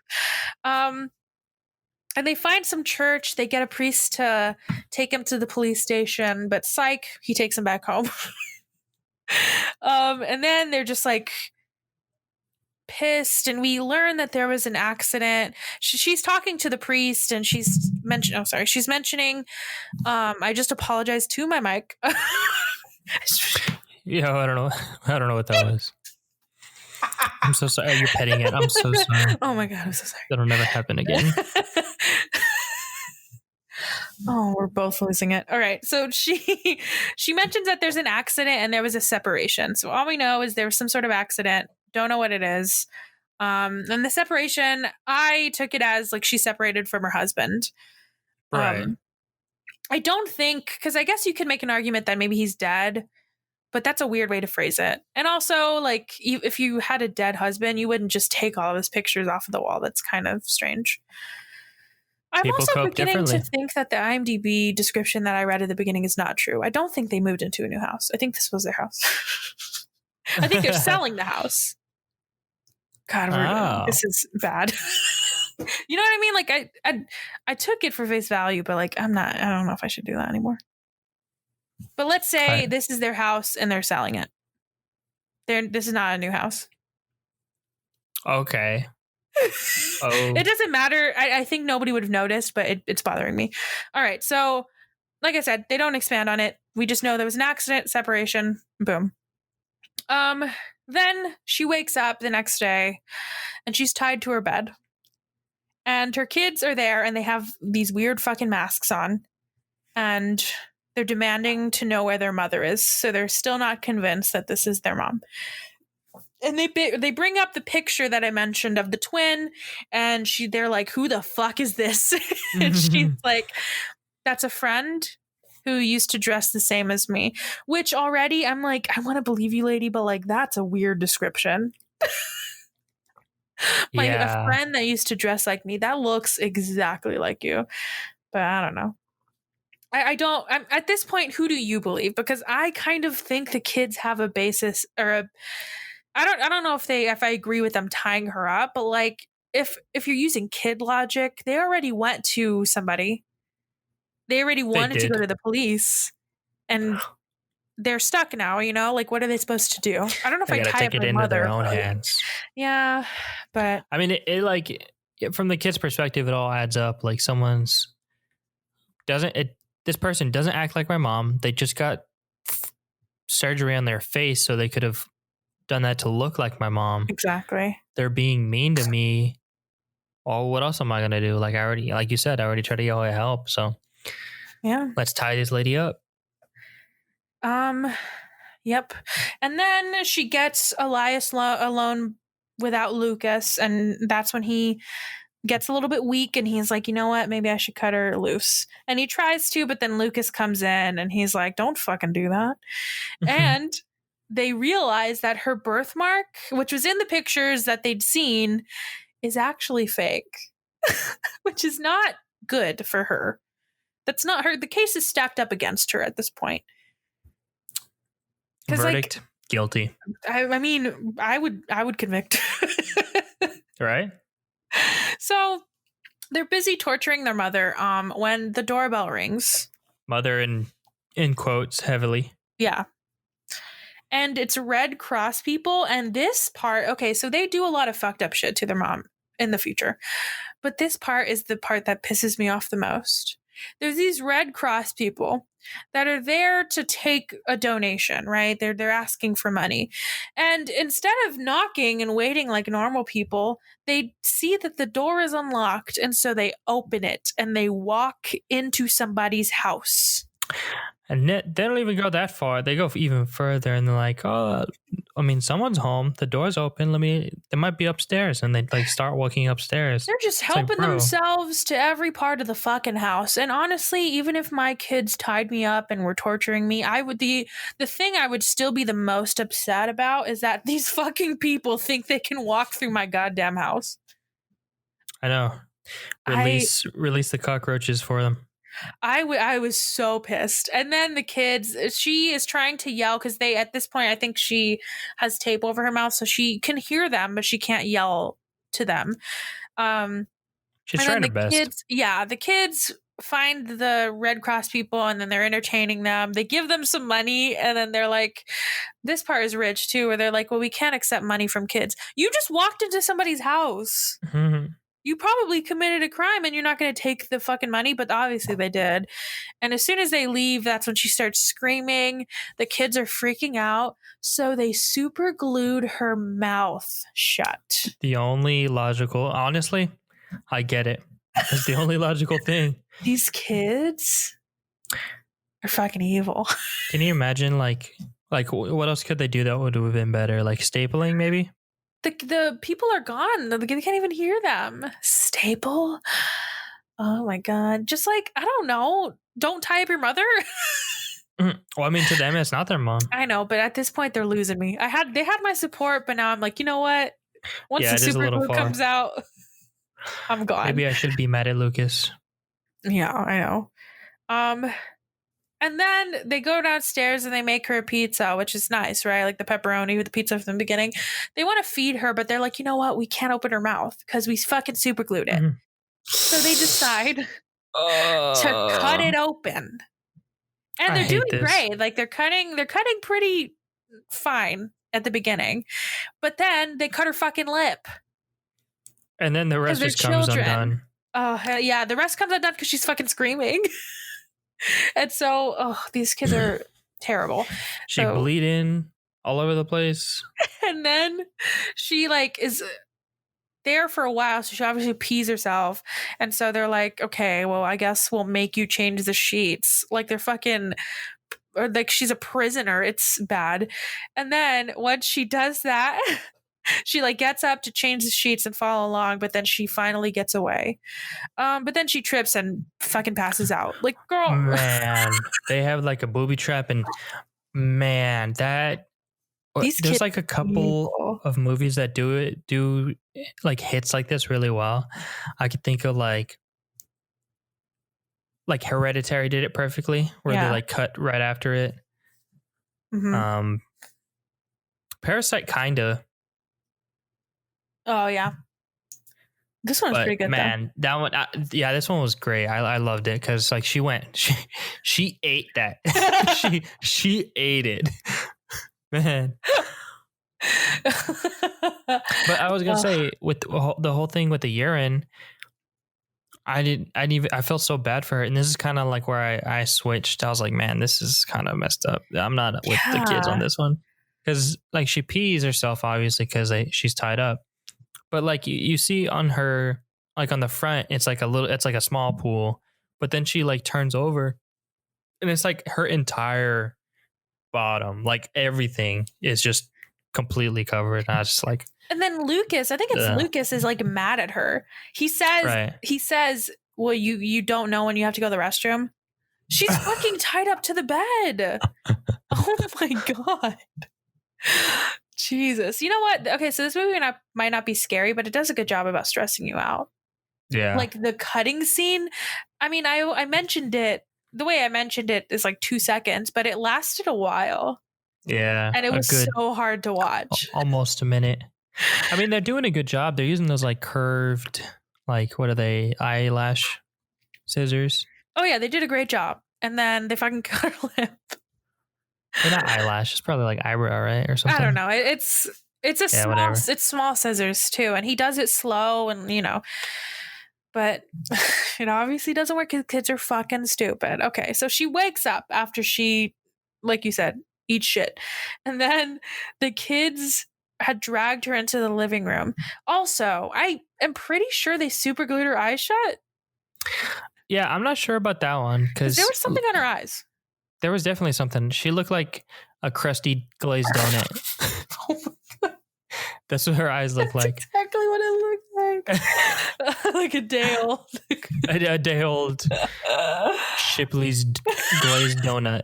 And they find some church. They get a priest to take him to the police station, but psych, he takes him back home. And then they're just like pissed, and we learn that there was an accident. She's talking to the priest, and she's mentioning. I just apologized to my mic. Yeah, I don't know what that was. I'm so sorry. You're petting it. I'm so sorry. Oh my God, I'm so sorry. That'll never happen again. Oh, we're both losing it. All right. So she mentions that there's an accident and there was a separation. So all we know is there was some sort of accident. Don't know what it is. And the separation, I took it as like she separated from her husband. Right. I don't think, because I guess you could make an argument that maybe he's dead, but that's a weird way to phrase it. And also, like, if you had a dead husband, you wouldn't just take all of his pictures off of the wall. That's kind of strange. I'm also beginning to think that the IMDb description that I read at the beginning is not true. I don't think they moved into a new house. I think this was their house. I think they're selling the house. God, this is bad. You know what I mean? Like I took it for face value, but like I don't know if I should do that anymore. But let's say this is their house and they're selling it. This is not a new house. Okay. Oh. It doesn't matter. I think nobody would have noticed, but it's bothering me. All right. So, like I said, they don't expand on it. We just know there was an accident, separation, boom. Then she wakes up the next day and she's tied to her bed. And her kids are there and they have these weird fucking masks on. And they're demanding to know where their mother is. So they're still not convinced that this is their mom. And they bring up the picture that I mentioned of the twin, and they're like, who the fuck is this? And she's like, that's a friend who used to dress the same as me, which already I'm like, I want to believe you, lady, but like, that's a weird description. Like a friend that used to dress like me, that looks exactly like you. But I don't know. I'm at this point, who do you believe? Because I kind of think the kids have a basis or I don't know if I agree with them tying her up, but like if you're using kid logic, they already went to somebody. They already wanted to go to the police and they're stuck now, like what are they supposed to do? I don't know if I tie up my mother. Their own hands. Yeah, but I mean it like from the kid's perspective, it all adds up. Like this person doesn't act like my mom. They just got surgery on their face so they could have done that to look like my mom. Exactly. They're being mean to me. Oh, what else am I gonna do? Like you said, I already tried to get help. So Yeah. Let's tie this lady up. Yep. And then she gets Elias alone without Lucas, and that's when he gets a little bit weak, and he's like, you know what, maybe I should cut her loose. And he tries to, but then Lucas comes in and he's like, don't fucking do that. And they realize that her birthmark, which was in the pictures that they'd seen, is actually fake, which is not good for her. That's not her. The case is stacked up against her at this point. Verdict, guilty. I mean, I would convict. Right? So they're busy torturing their mother when the doorbell rings. Mother in quotes heavily. Yeah. And it's Red Cross people. And this part, okay, so they do a lot of fucked up shit to their mom in the future. But this part is the part that pisses me off the most. There's these Red Cross people that are there to take a donation, right? They're asking for money. And instead of knocking and waiting like normal people, they see that the door is unlocked. And so they open it and they walk into somebody's house. And they don't even go that far. They go even further, and they're like, "Oh, I mean, someone's home. The door's open. They might be upstairs." And they like start walking upstairs. They're just helping themselves to every part of the fucking house. And honestly, even if my kids tied me up and were torturing me, the thing I would still be the most upset about is that these fucking people think they can walk through my goddamn house. I know. Release the cockroaches for them. I was so pissed. And then the kids, she is trying to yell because at this point, I think she has tape over her mouth, so she can hear them, but she can't yell to them. She's trying her best. The kids find the Red Cross people, and then they're entertaining them. They give them some money, and then they're like, this part is rich too, where they're like, well, we can't accept money from kids. You just walked into somebody's house. Mm-hmm. You probably committed a crime and you're not going to take the fucking money, but obviously they did. And as soon as they leave, that's when she starts screaming. The kids are freaking out. So they super glued her mouth shut. The only logical, honestly, I get it. It's the only logical thing. These kids are fucking evil. Can you imagine like what else could they do that would have been better? Like stapling maybe? The people are gone. They can't even hear them. Staple? Oh my God. Just like, I don't know. Don't tie up your mother. Well, I mean, to them, it's not their mom. I know, but at this point, they're losing me. They had my support, but now I'm like, you know what? Once the super glue comes out, I'm gone. Maybe I should be mad at Lucas. Yeah, I know. And then they go downstairs and they make her a pizza, which is nice, right? Like the pepperoni with the pizza from the beginning. They want to feed her, but they're like, you know what? We can't open her mouth because we fucking super glued it. Mm-hmm. So they decide to cut it open. And they're doing great. Like they're cutting pretty fine at the beginning. But then they cut her fucking lip. And then the rest just comes undone. Oh, yeah. The rest comes undone because she's fucking screaming. And so, these kids are terrible. She bleeding all over the place. And then she is there for a while, so she obviously pees herself. And so they're like, okay, well, I guess we'll make you change the sheets. Like they're fucking, or like she's a prisoner. It's bad. And then once she does that, she gets up to change the sheets and follow along, but then she finally gets away. But then she trips and fucking passes out. Like, girl. Man, they have a booby trap, and man, there's a couple of movies that do hits like this really well. I could think of like Hereditary did it perfectly, where they cut right after it. Mm-hmm. Parasite kinda. Oh yeah, this one's pretty good. Man, though. That one, this one was great. I loved it because she ate that. she ate it, man. But I was gonna say with the whole thing with the urine, I felt so bad for her, and this is kind of like where I switched. I was like, man, this is kind of messed up. I'm not with the kids on this one because she pees herself obviously because she's tied up. But you see on her, on the front, it's a small pool, but then she turns over and it's like her entire bottom, like everything is just completely covered. And I was just like, And then Lucas, I think it's Lucas, is like mad at her. He says, well, you don't know when you have to go to the restroom. She's fucking tied up to the bed. Oh my God. Jesus. You know what? Okay, so this movie might not be scary, but it does a good job about stressing you out. Yeah. Like the cutting scene. I mean, I mentioned it. The way I mentioned it is like 2 seconds, but it lasted a while. Yeah. And it was so hard to watch. Almost a minute. I mean, they're doing a good job. They're using those like curved, like, what are they? Eyelash scissors. Oh yeah, they did a great job. And then they fucking cut her lip. They're not eyelash. It's probably like eyebrow, right? Or something. I don't know. It's small scissors too. And he does it slow and, but it obviously doesn't work because kids are fucking stupid. Okay, so she wakes up after she, like you said, eats shit. And then the kids had dragged her into the living room. Also, I am pretty sure they super glued her eyes shut. Yeah, I'm not sure about that one because there was something on her eyes. There was definitely something. She looked like a crusty glazed donut. Oh my God. That's what her eyes look like. Exactly what it looked like. Like a day old. a day old Shipley's glazed donut.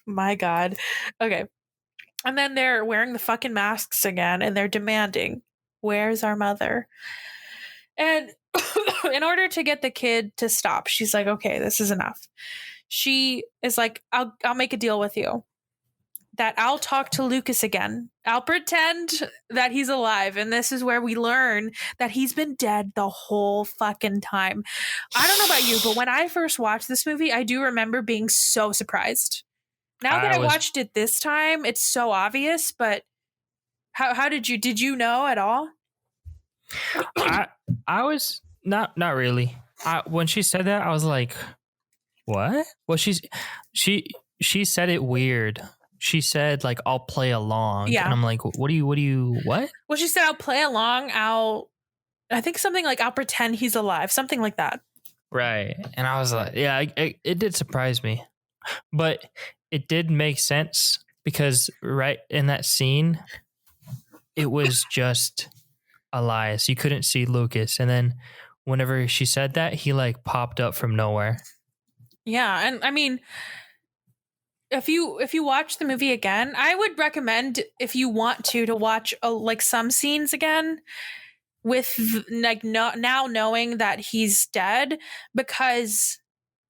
My God. Okay. And then they're wearing the fucking masks again and they're demanding, where's our mother? And in order to get the kid to stop, she's like, okay, this is enough. She is like, I'll make a deal with you that I'll talk to Lucas again. I'll pretend that he's alive. And this is where we learn that he's been dead the whole fucking time. I don't know about you, but when I first watched this movie, I do remember being so surprised. Now that I watched it this time, it's so obvious, but how did you know at all? I was not really. When she said that, I was like, what? Well, she said it weird. She said like, I'll play along. Yeah. And I'm like, what? Well, she said, I'll play along. I think something like, I'll pretend he's alive. Something like that. Right. And I was like, yeah, it did surprise me, but it did make sense because right in that scene, it was just Elias. You couldn't see Lucas. And then whenever she said that, he like popped up from nowhere. Yeah. And I mean, if you watch the movie again, I would recommend, if you want to watch like some scenes again with like now knowing that he's dead, because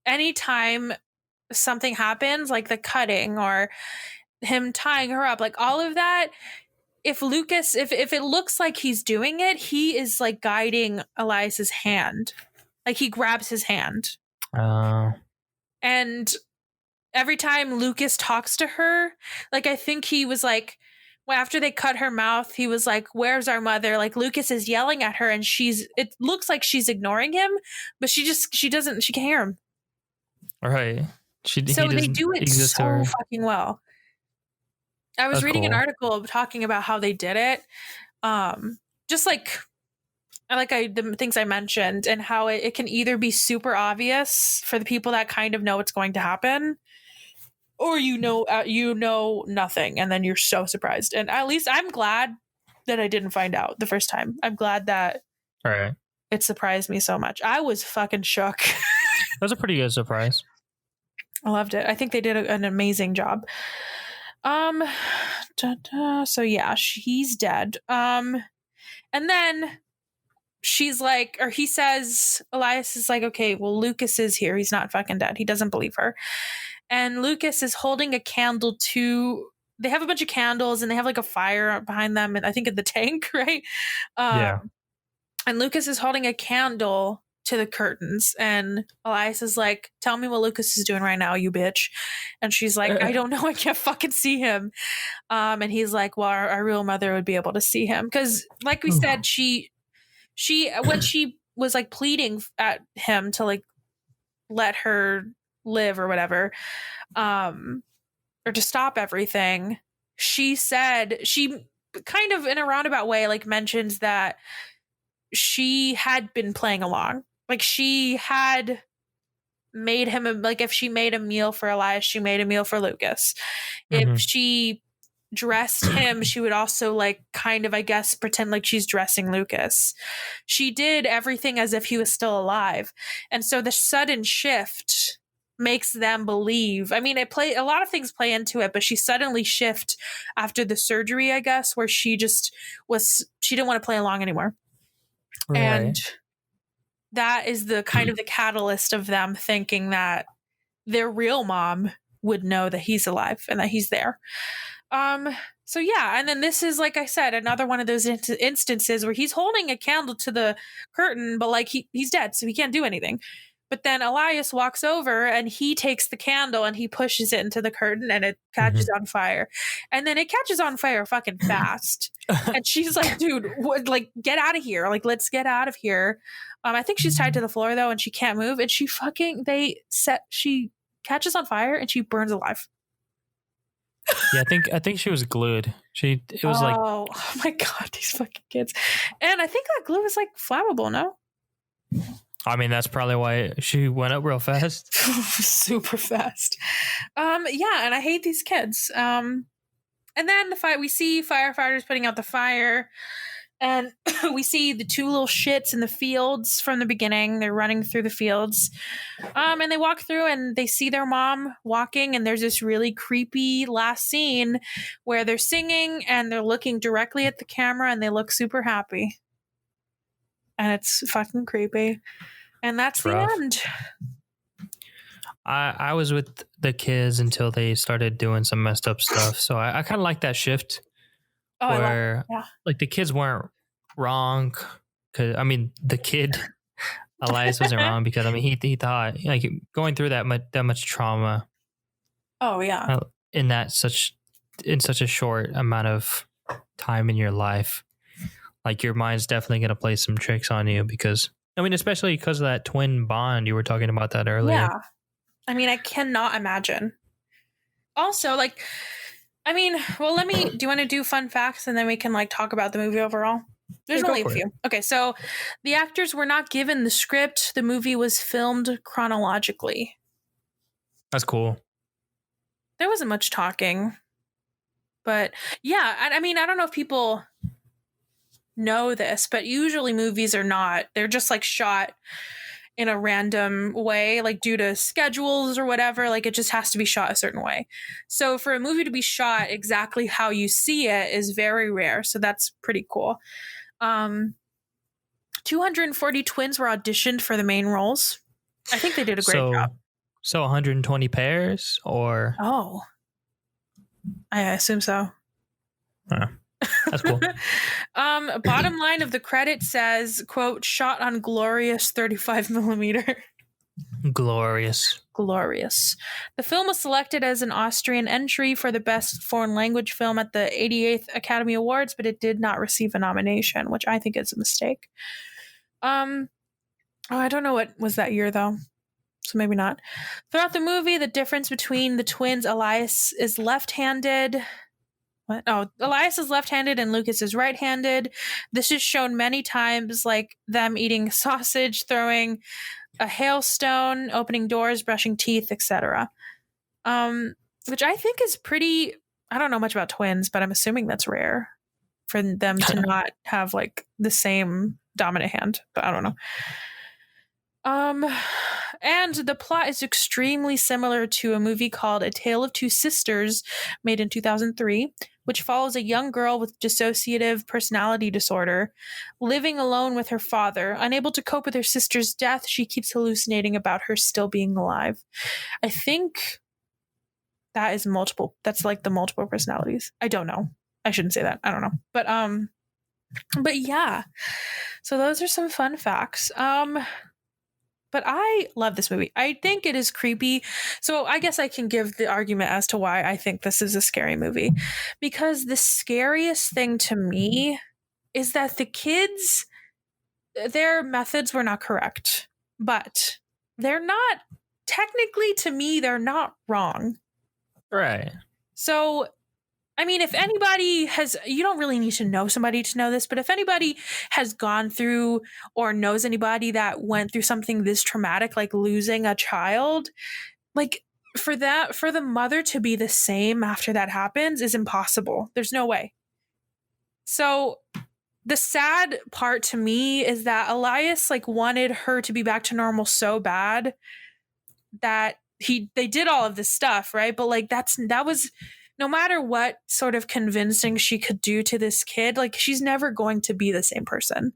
anytime something happens, like the cutting or him tying her up, like all of that, if Lucas, if it looks like he's doing it, he is like guiding Elias's hand. Like he grabs his hand. And every time Lucas talks to her, like I think he was like, well, after they cut her mouth, he was like, where's our mother? Like Lucas is yelling at her and it looks like she's ignoring him, but she can't hear him. Right. So they do it so fucking well. I was reading an article talking about how they did it. Just like the things I mentioned, and how it can either be super obvious for the people that kind of know what's going to happen, or you know nothing, and then you're so surprised. And at least I'm glad that I didn't find out the first time. I'm glad that it surprised me so much. I was fucking shook. That was a pretty good surprise. I loved it. I think they did an amazing job. So yeah, he's dead. And then she's like, or he says, Elias is like, okay, well, Lucas is here. He's not fucking dead. He doesn't believe her. And Lucas is holding a candle they have a bunch of candles and they have like a fire behind them. And I think in the tank, right? Yeah. And Lucas is holding a candle to the curtains. And Elias is like, tell me what Lucas is doing right now, you bitch. And she's like, I don't know. I can't fucking see him. And he's like, well, our real mother would be able to see him. Because like we said, she when she was like pleading at him to like let her live or whatever, or to stop everything, she said, she kind of in a roundabout way like mentions that she had been playing along. Like she had made him like if she made a meal for Elias, she made a meal for Lucas. If Mhm. she dressed him, she would also like kind of, I guess, pretend like she's dressing Lucas. She did everything as if he was still alive. And so the sudden shift makes them believe. I mean, a lot of things play into it, but she suddenly shift after the surgery, I guess, where she didn't want to play along anymore. And Right. that is the kind of the catalyst of them thinking that their real mom would know that he's alive and that he's there. So yeah, and then this is, like I said, another one of those instances where he's holding a candle to the curtain, but like he's dead, so he can't do anything. But then Elias walks over and he takes the candle and he pushes it into the curtain and it catches on fire. And then it catches on fire fucking fast. And she's like, dude, like, get out of here. Like, let's get out of here. I think she's tied to the floor though, and she can't move. And she catches on fire and she burns alive. Yeah, I think she was glued. It was like, oh my god, these fucking kids. And I think that glue is like flammable, no? I mean, that's probably why she went up real fast. Super fast. Yeah, and I hate these kids. And then we see firefighters putting out the fire, and we see the two little shits in the fields from the beginning. They're running through the fields. And they walk through and they see their mom walking, and there's this really creepy last scene where they're singing and they're looking directly at the camera and they look super happy. And it's fucking creepy. And that's the end. I was with the kids until they started doing some messed up stuff. So I kind of like that shift where like the kids weren't wrong. Cause I mean, the kid Elias wasn't wrong because I mean, he thought like going through that much trauma. Oh yeah. In such a short amount of time in your life, like your mind's definitely going to play some tricks on you because I mean, especially because of that twin bond. You were talking about that earlier. Yeah. I mean, I cannot imagine. Also, like, I mean, well, do you want to do fun facts and then we can like talk about the movie overall? There's only a few. Okay, so the actors were not given the script. The movie was filmed chronologically. That's cool. There wasn't much talking. But yeah, I mean, I don't know if people know this, but usually movies are not. They're just like shot in a random way, like due to schedules or whatever. Like it just has to be shot a certain way. So for a movie to be shot exactly how you see it is very rare. So that's pretty cool. 240 twins were auditioned for the main roles. I think they did a great job. So 120 pairs or? Oh, I assume so. That's cool. Bottom line of the credit says, quote, shot on glorious 35 millimeter. Glorious. The film was selected as an Austrian entry for the best foreign language film at the 88th Academy Awards, but it did not receive a nomination, which I think is a mistake. I don't know what was that year though. So maybe not. Throughout the movie, the difference between the twins, Elias is left-handed. What? Oh, Elias is left-handed and Lucas is right-handed. This is shown many times, like them eating sausage, throwing a hailstone, opening doors, brushing teeth, etc. Which I think is pretty. I don't know much about twins, but I'm assuming that's rare for them to not have like the same dominant hand. But I don't know. And the plot is extremely similar to a movie called A Tale of Two Sisters, made in 2003, which follows a young girl with dissociative personality disorder living alone with her father. Unable to cope with her sister's death, she keeps hallucinating about her still being alive. I think that is multiple. That's like the multiple personalities. I don't know. I shouldn't say that. I don't know. But yeah. So those are some fun facts. But I love this movie. I think it is creepy. So I guess I can give the argument as to why I think this is a scary movie. Because the scariest thing to me is that the kids, their methods were not correct. But they're not, technically to me, they're not wrong. Right. So I mean, if anybody has, you don't really need to know somebody to know this, but if anybody has gone through or knows anybody that went through something this traumatic, like losing a child, like for the mother to be the same after that happens is impossible. There's no way. So the sad part to me is that Elias like wanted her to be back to normal so bad that they did all of this stuff, right? But like that was no matter what sort of convincing she could do to this kid, like she's never going to be the same person.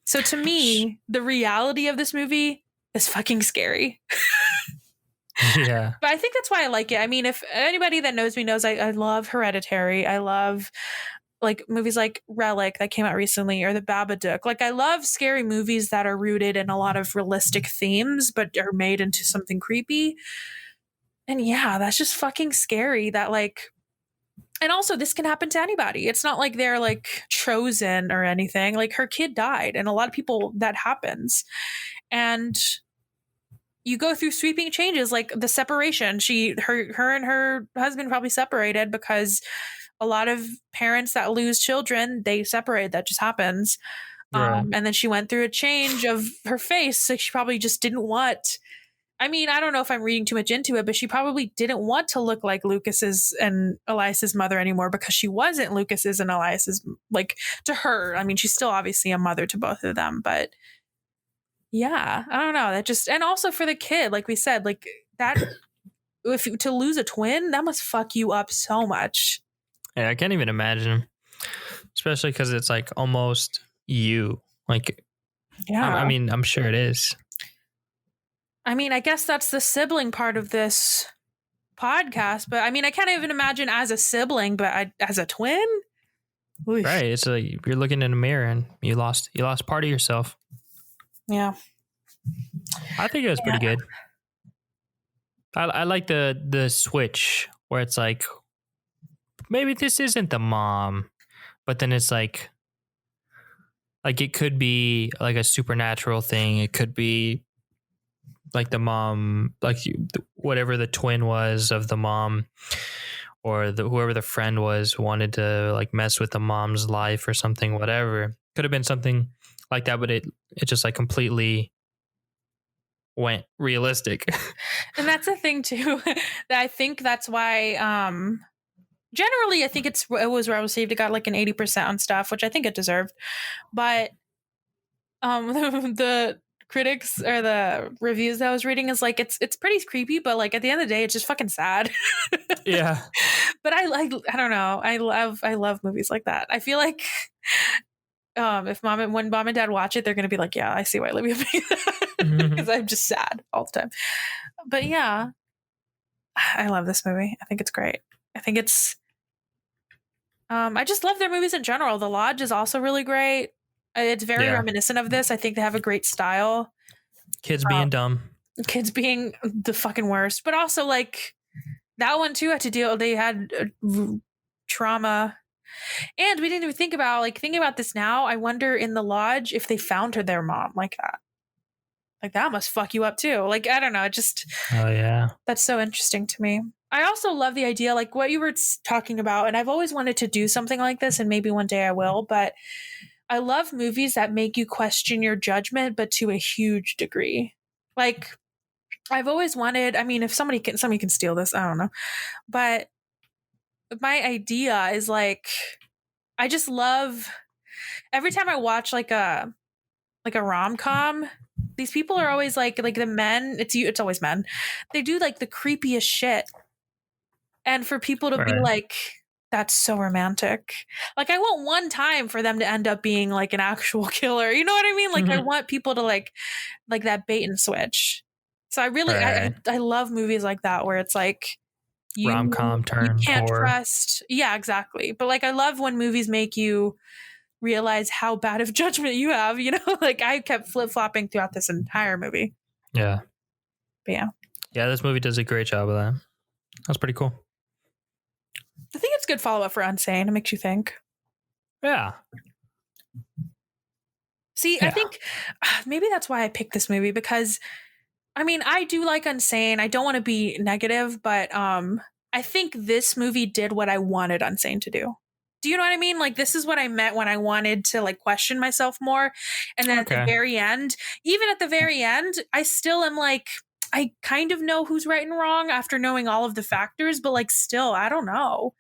So to me, the reality of this movie is fucking scary. Yeah. But I think that's why I like it. I mean, if anybody that knows me knows I love Hereditary. I love like movies like Relic that came out recently or The Babadook. Like I love scary movies that are rooted in a lot of realistic themes but are made into something creepy. And yeah, that's just fucking scary that like, and also this can happen to anybody. It's not like they're like chosen or anything. Like her kid died and a lot of people that happens. And you go through sweeping changes like the separation. Her and her husband probably separated because a lot of parents that lose children, they separate. That just happens. Right. And then she went through a change of her face. Like she probably just didn't want. I mean, I don't know if I'm reading too much into it, but she probably didn't want to look like Lucas's and Elias's mother anymore because she wasn't Lucas's and Elias's, like to her. I mean, she's still obviously a mother to both of them, but yeah, I don't know. That just, and also for the kid, like we said, like that, to lose a twin, that must fuck you up so much. Yeah, I can't even imagine, especially because it's like almost you. Like, Yeah. I mean, I'm sure it is. I mean, I guess that's the sibling part of this podcast, but I mean, I can't even imagine as a sibling, but as a twin. Oof. Right. It's like you're looking in a mirror and you lost part of yourself. Yeah. I think it was pretty good. I like the switch where it's like, maybe this isn't the mom, but then it's like it could be like a supernatural thing. It could be like the mom, like whatever the twin was of the mom, or whoever the friend was wanted to like mess with the mom's life or something. Whatever, could have been something like that, but it just like completely went realistic. And that's the thing too. That I think that's why. Generally, I think it was well received. It got like an 80% on stuff, which I think it deserved. But the critics or the reviews that I was reading is like it's pretty creepy, but like at the end of the day, it's just fucking sad. Yeah. But I don't know. I love movies like that. I feel like when mom and dad watch it, they're gonna be like, yeah, I see why Livia made that because I'm just sad all the time. But yeah, I love this movie. I think it's great. I think it's I just love their movies in general. The Lodge is also really great. It's very reminiscent of this. I think they have a great style. Kids being dumb. Kids being the fucking worst. But also like that one too had to deal, they had trauma. And we didn't even think about thinking about this now. I wonder in The Lodge if they found her their mom like that. Like that must fuck you up too. Like, I don't know. It just, oh yeah. That's so interesting to me. I also love the idea, like what you were talking about. And I've always wanted to do something like this and maybe one day I will, but I love movies that make you question your judgment, but to a huge degree. Like I've always wanted, I mean, if somebody can steal this, I don't know. But my idea is like, I just love every time I watch like a rom-com, these people are always like the men, it's always men. They do like the creepiest shit. And for people to be like, that's so romantic. Like I want one time for them to end up being like an actual killer. You know what I mean? Like I want people to like that bait and switch. So I really, I love movies like that where it's like rom-com turn you can't horror. trust. Yeah, exactly. But like I love when movies make you realize how bad of judgment you have, you know? Like I kept flip-flopping throughout this entire movie. Yeah. But yeah. Yeah, this movie does a great job of that. That's pretty cool. I think it's good follow-up for Unsane. It makes you think. Yeah. See, I think maybe that's why I picked this movie because, I mean, I do like Unsane. I don't want to be negative, but I think this movie did what I wanted Unsane to do. Do you know what I mean? Like, this is what I meant when I wanted to like question myself more. And then at the very end, even at the very end, I still am like, I kind of know who's right and wrong after knowing all of the factors, but like, still, I don't know.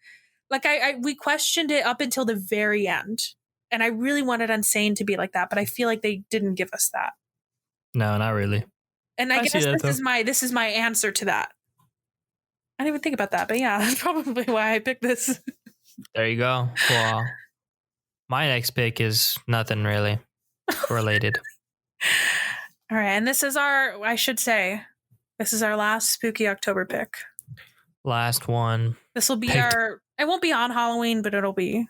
Like, we questioned it up until the very end. And I really wanted Unsane to be like that, but I feel like they didn't give us that. No, not really. And I guess this is my answer to that. I didn't even think about that, but yeah, that's probably why I picked this. There you go. Well, my next pick is nothing really related. All right, and this is our last spooky October pick. Last one. This will be it won't be on Halloween, but it'll be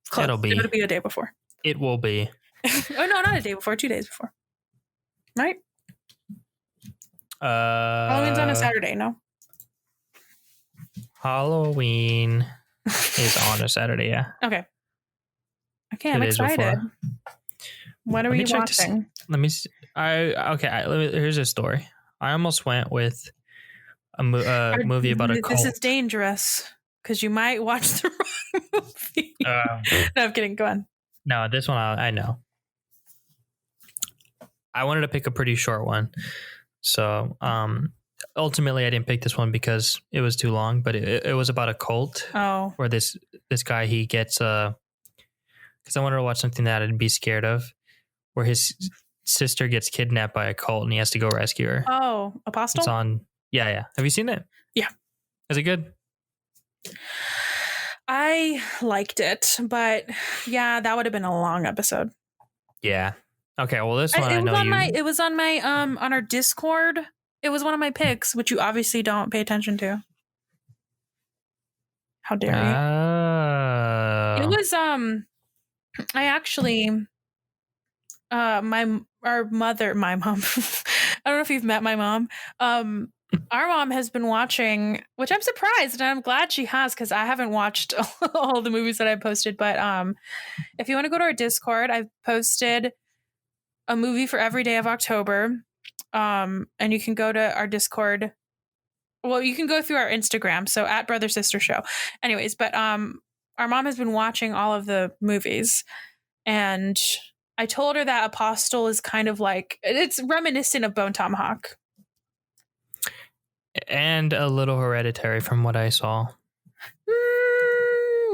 close. It'll be a day before. It will be. Oh no, not a day before, 2 days before. Right? Halloween's on a Saturday, no? Halloween is on a Saturday, yeah. Okay, I'm excited. What are we watching? Let me see. Here's a story. I almost went with a movie about a cult. This is dangerous because you might watch the wrong movie. No, I'm kidding. Go on. No, this one I know. I wanted to pick a pretty short one. So ultimately I didn't pick this one because it was too long, but it was about a cult. Oh. Where this guy, he gets because I wanted to watch something that I'd be scared of, where his sister gets kidnapped by a cult and he has to go rescue her. Oh, Apostle? It's on. Yeah. Have you seen it? Yeah. Is it good? I liked it, but yeah, that would have been a long episode. Yeah. Okay, well this one it was on my on our Discord. It was one of my picks, which you obviously don't pay attention to. How dare you? It was I actually my mom I don't know if you've met my mom. Our mom has been watching, which I'm surprised, and I'm glad she has because I haven't watched all the movies that I posted. But if you want to go to our Discord, I've posted a movie for every day of October. And you can go to our Discord. Well, you can go through our Instagram, so at Brother Sister Show. Anyways, but our mom has been watching all of the movies, and I told her that Apostle is kind of like, it's reminiscent of Bone Tomahawk. And a little Hereditary from what I saw.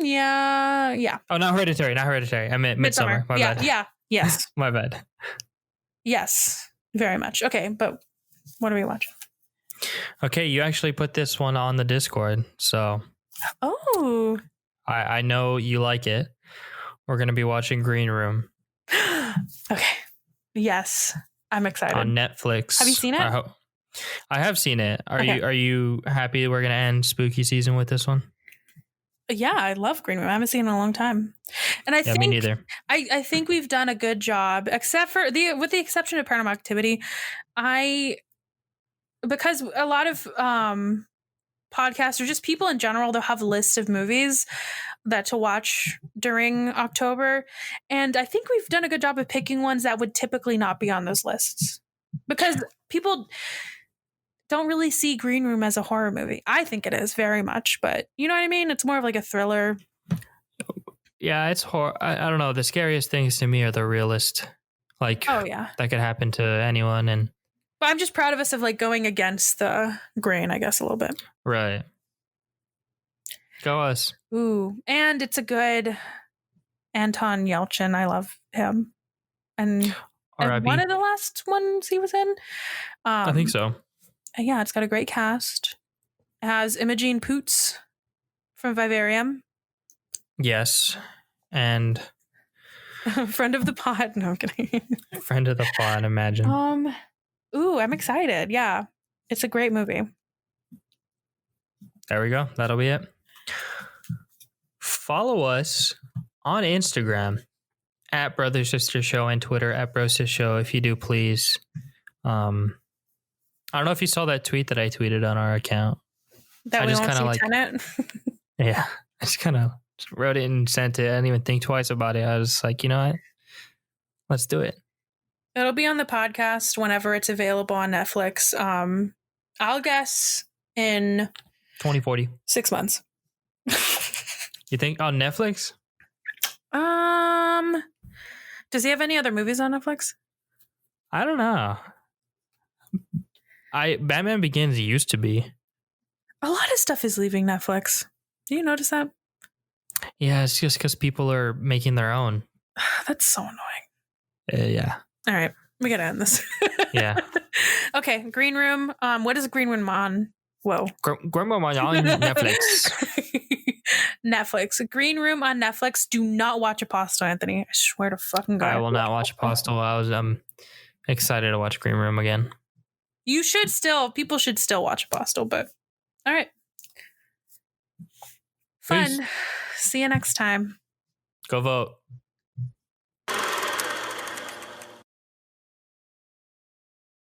Yeah. Oh, not Hereditary. I meant Midsommar. My bad. Yeah. Yes. My bad. Yes. Very much. Okay, but what are we watching? Okay, you actually put this one on the Discord, so. Oh. I know you like it. We're going to be watching Green Room. Okay. Yes. I'm excited. On Netflix. Have you seen it? I have seen it. Are you happy we're going to end spooky season with this one? Yeah, I love Green Room. I haven't seen it in a long time. And I think me neither. I think we've done a good job, except for with the exception of Paranormal Activity. Because a lot of podcasts or just people in general, they'll have lists of movies that to watch during October. And I think we've done a good job of picking ones that would typically not be on those lists. Because people don't really see Green Room as a horror movie. I think it is very much, but you know what I mean? It's more of like a thriller. Yeah, it's horror. I don't know. The scariest things to me are the realist. Like, oh yeah, that could happen to anyone. But I'm just proud of us of like going against the grain, I guess, a little bit. Right. Go us. Ooh, and it's a good Anton Yelchin. I love him. And one of the last ones he was in. I think so. Yeah, it's got a great cast. It has Imogen Poots from Vivarium. Yes. And friend of the pod. No, I'm kidding. Friend of the pod, imagine. Ooh, I'm excited. Yeah. It's a great movie. There we go. That'll be it. Follow us on Instagram at Brother Sister Show and Twitter at Bro Sis Show if you do, please. I don't know if you saw that tweet that I tweeted on our account. That we won't see Tenet? Yeah. I just kind of wrote it and sent it. I didn't even think twice about it. I was like, you know what? Let's do it. It'll be on the podcast whenever it's available on Netflix. I'll guess in 2040. 6 months. You think on Netflix? Does he have any other movies on Netflix? I don't know. Batman Begins used to be. A lot of stuff is leaving Netflix. Do you notice that? Yeah, it's just because people are making their own. That's so annoying. Yeah. All right, we gotta end this. Yeah. Okay, Green Room. What is Green Room on? Whoa. Grandma on Netflix. Netflix. Green Room on Netflix. Do not watch Apostle, Anthony. I swear to fucking God. I will not watch Apostle. I'm excited to watch Green Room again. You should still. People should still watch Apostle, but all right. Fun. Peace. See you next time. Go vote.